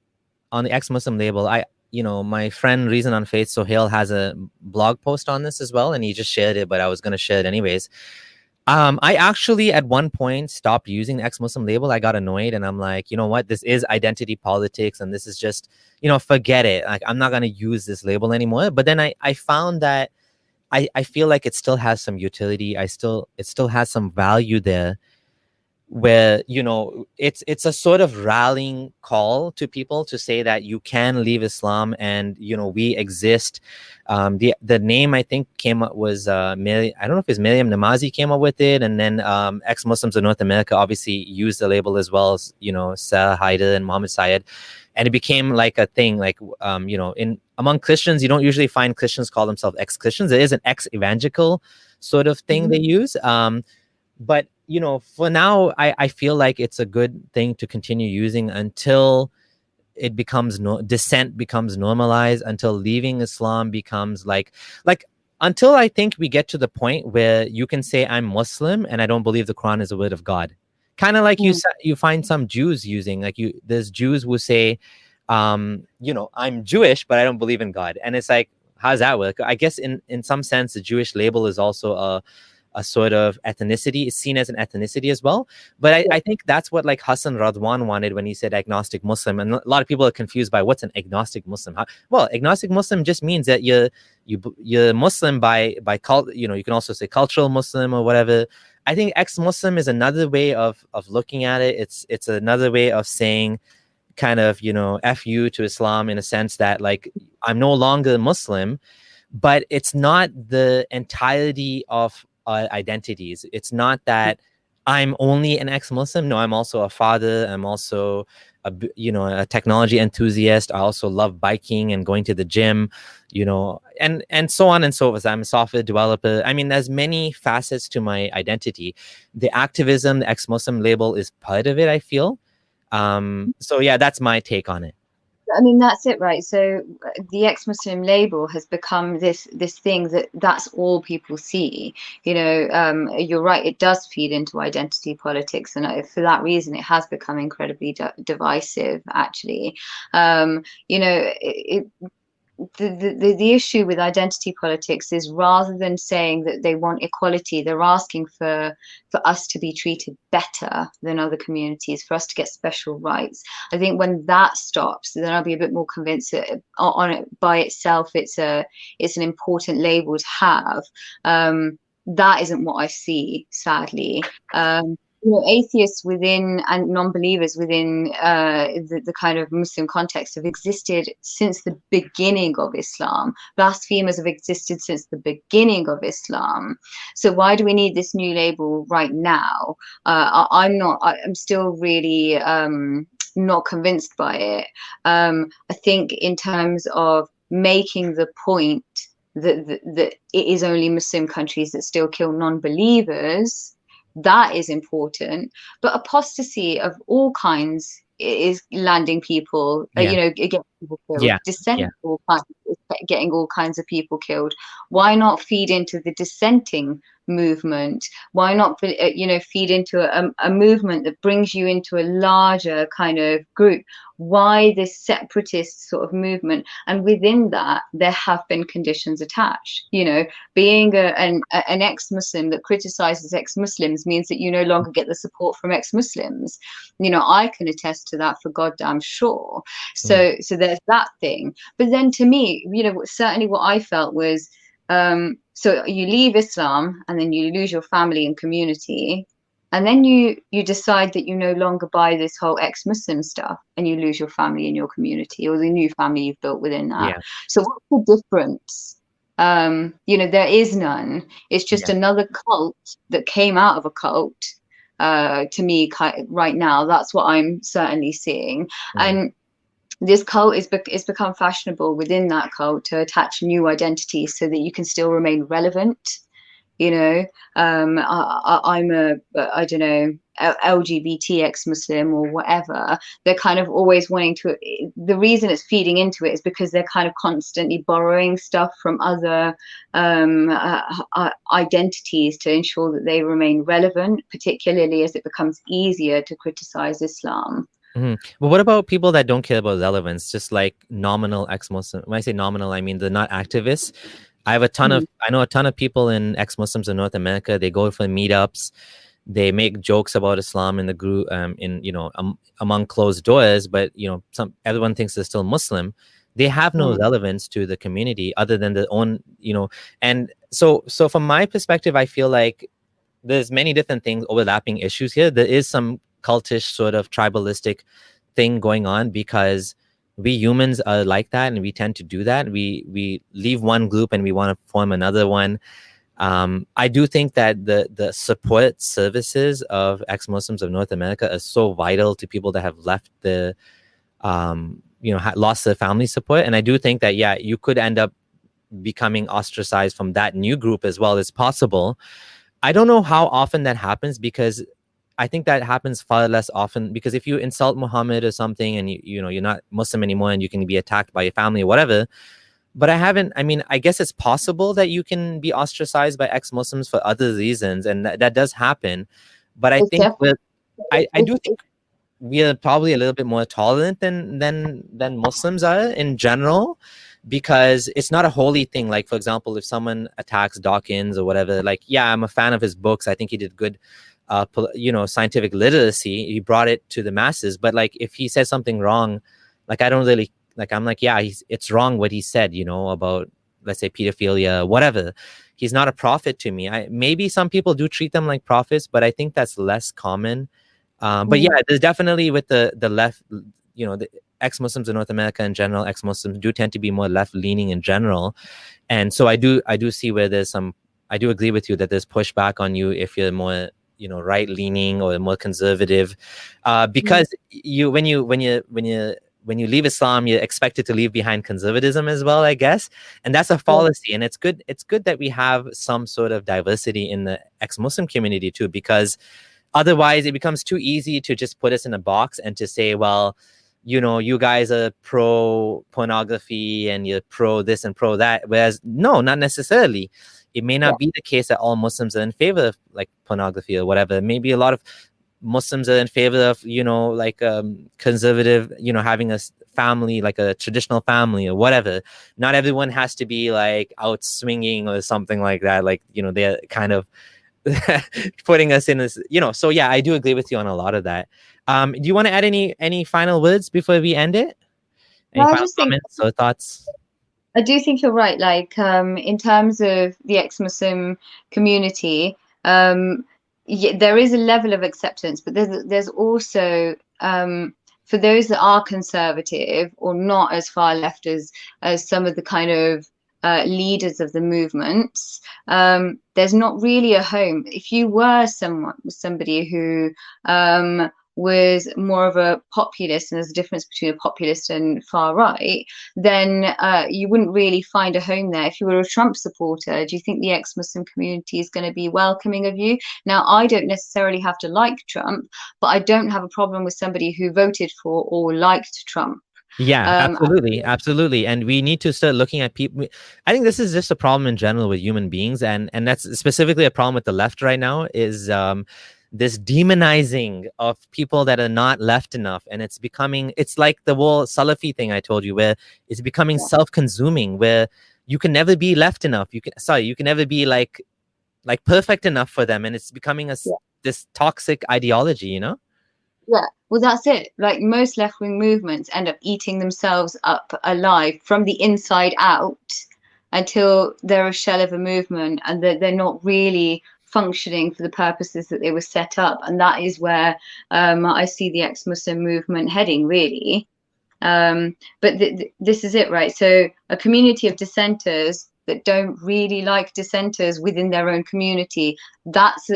ex-Muslim label, my friend Reason on Faith Sohail has a blog post on this as well, and he just shared it, but I was gonna share it anyways. I actually at one point stopped using the ex-Muslim label. I got annoyed and I'm like, you know what? This is identity politics and this is just, forget it. Like I'm not gonna use this label anymore. But then I found that I feel like it still has some utility. It still has some value there where it's a sort of rallying call to people to say that you can leave Islam and we exist. The name I think came up was I don't know if it's Miriam Namazi came up with it, and then ex-Muslims of North America obviously used the label as well as Sarah Haider and Muhammad Syed, and it became like a thing. Like in among Christians, you don't usually find Christians call themselves ex-Christians. It is an ex-evangelical sort of thing they use. But for now, I feel like it's a good thing to continue using until it becomes dissent becomes normalized, until leaving Islam becomes like until I think we get to the point where you can say I'm Muslim and I don't believe the Quran is the word of God. Kind of like you find some Jews using, like there's Jews who say, I'm Jewish, but I don't believe in God. And it's like, how does that work? I guess in some sense, the Jewish label is also a sort of ethnicity. Is seen as an ethnicity as well. But I think that's what like Hassan Radwan wanted when he said agnostic Muslim. And a lot of people are confused by what's an agnostic Muslim. Well, agnostic Muslim just means that you're Muslim by cult. You can also say cultural Muslim or whatever. I think ex-Muslim is another way of looking at it. It's another way of saying kind of, F you to Islam, in a sense that like I'm no longer Muslim, but it's not the entirety of identities. It's not that I'm only an ex-Muslim. No, I'm also a father. I'm also a technology enthusiast. I also love biking and going to the gym, and so on and so forth. I'm a software developer. I mean, there's many facets to my identity. The activism, the ex-Muslim label is part of it, I feel. So yeah, that's my take on it. I mean, that's it, right? So the ex-Muslim label has become this thing that's all people see. You're right, it does feed into identity politics, and for that reason, it has become incredibly divisive. Actually, the issue with identity politics is, rather than saying that they want equality, they're asking for us to be treated better than other communities, for us to get special rights. I think when that stops, then I'll be a bit more convinced that on it by itself, it's an important label to have. That isn't what I see, sadly. Atheists within and non-believers within the kind of Muslim context have existed since the beginning of Islam. Blasphemers have existed since the beginning of Islam. So why do we need this new label right now? I'm still really not convinced by it. I think in terms of making the point that it is only Muslim countries that still kill non-believers, that is important. But apostasy of all kinds is landing people, getting people killed. Dissent of all kinds is getting all kinds of people killed. Why not feed into the dissenting movement? Why not feed into a movement that brings you into a larger kind of group? Why this separatist sort of movement? And within that, there have been conditions attached. Being an ex-Muslim that criticizes ex-Muslims means that you no longer get the support from ex-Muslims. I can attest to that for goddamn sure. So there's that thing. But then to me, certainly what I felt was, so you leave Islam and then you lose your family and community, and then you decide that you no longer buy this whole ex-Muslim stuff, and you lose your family and your community, or the new family you've built within that. So what's the difference? You know, there is none. It's just Yeah. another cult that came out of a cult. To me, right now, that's what I'm certainly seeing. Mm. And this cult is become fashionable within that cult to attach new identities so that you can still remain relevant. You know, I'm a, I don't know, LGBT ex-Muslim or whatever. They're kind of always wanting to, the reason it's feeding into it is because they're kind of constantly borrowing stuff from other identities to ensure that they remain relevant, particularly as it becomes easier to criticize Islam. Mhm. But what about people that don't care about relevance, just like nominal ex-Muslim? When I say nominal, I mean they're not activists. I know a ton of people in ex-Muslims in North America. They go for meetups, they make jokes about Islam in the group, among closed doors, but everyone thinks they're still Muslim. They have no Mm. relevance to the community other than their own, and so from my perspective, I feel like there's many different things, overlapping issues here. There is some cultish sort of tribalistic thing going on because we humans are like that, and we tend to do that. We leave one group and we want to form another one. I do think that the support services of ex-Muslims of North America are so vital to people that have left lost their family support. And I do think that, yeah, you could end up becoming ostracized from that new group as well. As possible. I don't know how often that happens, because I think that happens far less often, because if you insult Muhammad or something and you're not Muslim anymore and you can be attacked by your family or whatever. But I guess it's possible that you can be ostracized by ex-Muslims for other reasons, and that does happen. But I It's think definitely, I do think we are probably a little bit more tolerant than Muslims are in general, because it's not a holy thing. Like, for example, if someone attacks Dawkins or whatever, like, yeah, I'm a fan of his books. I think he did good, scientific literacy. He brought it to the masses. But like, if he says something wrong, like, I don't really like. I'm like, yeah, it's wrong what he said. About, let's say, pedophilia, whatever. He's not a prophet to me. Maybe some people do treat them like prophets, but I think that's less common. But yeah, there's definitely, with the left, the ex-Muslims in North America in general, ex-Muslims do tend to be more left-leaning in general. And so I do see where I do agree with you that there's pushback on you if you're more, right-leaning or more conservative, because when you leave Islam, you're expected to leave behind conservatism as well, I guess. And that's a fallacy. And it's good that we have some sort of diversity in the ex-Muslim community too, because otherwise, it becomes too easy to just put us in a box and to say, well, you guys are pro pornography and you're pro this and pro that. Whereas, no, not necessarily. It may not be the case that all Muslims are in favor of like pornography or whatever. Maybe a lot of Muslims are in favor of, conservative, having a family, like a traditional family or whatever. Not everyone has to be like out swinging or something like that. Like, they're kind of putting us in this, so yeah, I do agree with you on a lot of that. Do you want to add any final words before we end it? Any no, I final just think, comments or thoughts? I do think you're right. Like, in terms of the ex-Muslim community, yeah, there is a level of acceptance, but there's also, for those that are conservative or not as far left as some of the kind of leaders of the movements, there's not really a home. If you were somebody who was more of a populist, and there's a difference between a populist and far right, then you wouldn't really find a home there. If you were a Trump supporter, do you think the ex-Muslim community is going to be welcoming of you? Now, I don't necessarily have to like Trump, but I don't have a problem with somebody who voted for or liked Trump. Yeah, Um, absolutely. And we need to start looking at people. I think this is just a problem in general with human beings, and that's specifically a problem with the left right now, is this demonizing of people that are not left enough. And it's like the whole Salafi thing I told you, where it's becoming self-consuming, where you can never be left enough. You can never be like perfect enough for them. And it's becoming this toxic ideology, Yeah, well, that's it. Like, most left-wing movements end up eating themselves up alive from the inside out until they're a shell of a movement, and they're not really functioning for the purposes that they were set up. And that is where I see the ex-Muslim movement heading, really. But this is it, right? So a community of dissenters that don't really like dissenters within their own community, that's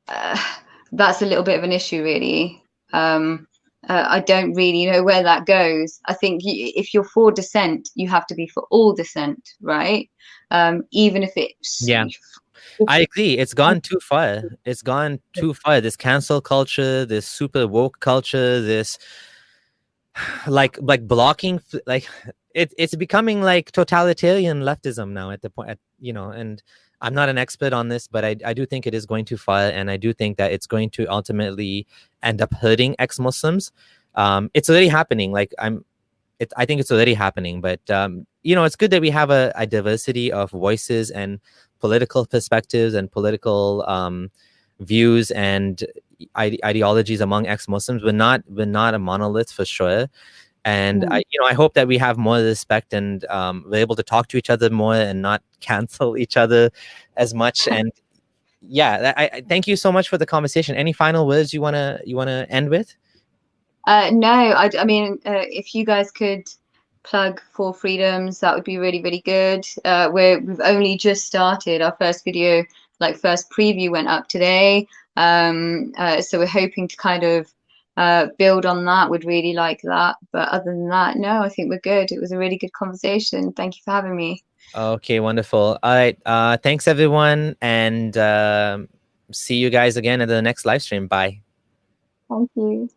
uh, that's a little bit of an issue, really. I don't really know where that goes. I think if you're for dissent, you have to be for all dissent, right? Even if it's. Yeah, I agree. It's gone too far. It's gone too far. This cancel culture, this super woke culture, this like blocking, like it's becoming like totalitarian leftism now at the point, and I'm not an expert on this, but I do think it is going too far, and I do think that it's going to ultimately end up hurting ex-Muslims. It's already happening. I think it's already happening, but it's good that we have a diversity of voices and political perspectives and political views and ideologies among ex-Muslims. We're not a monolith for sure. And I hope that we have more respect and we're able to talk to each other more and not cancel each other as much. And yeah, I thank you so much for the conversation. Any final words you wanna end with? No, I mean, if you guys could plug For Freedoms, that would be really, really good. We've only just started. Our first video, like first preview, went up today. So we're hoping to kind of build on that. Would really like that. But other than that, no, I think we're good. It was a really good conversation. Thank you for having me. Okay, wonderful. All right. Thanks everyone, and see you guys again at the next live stream. Bye. Thank you.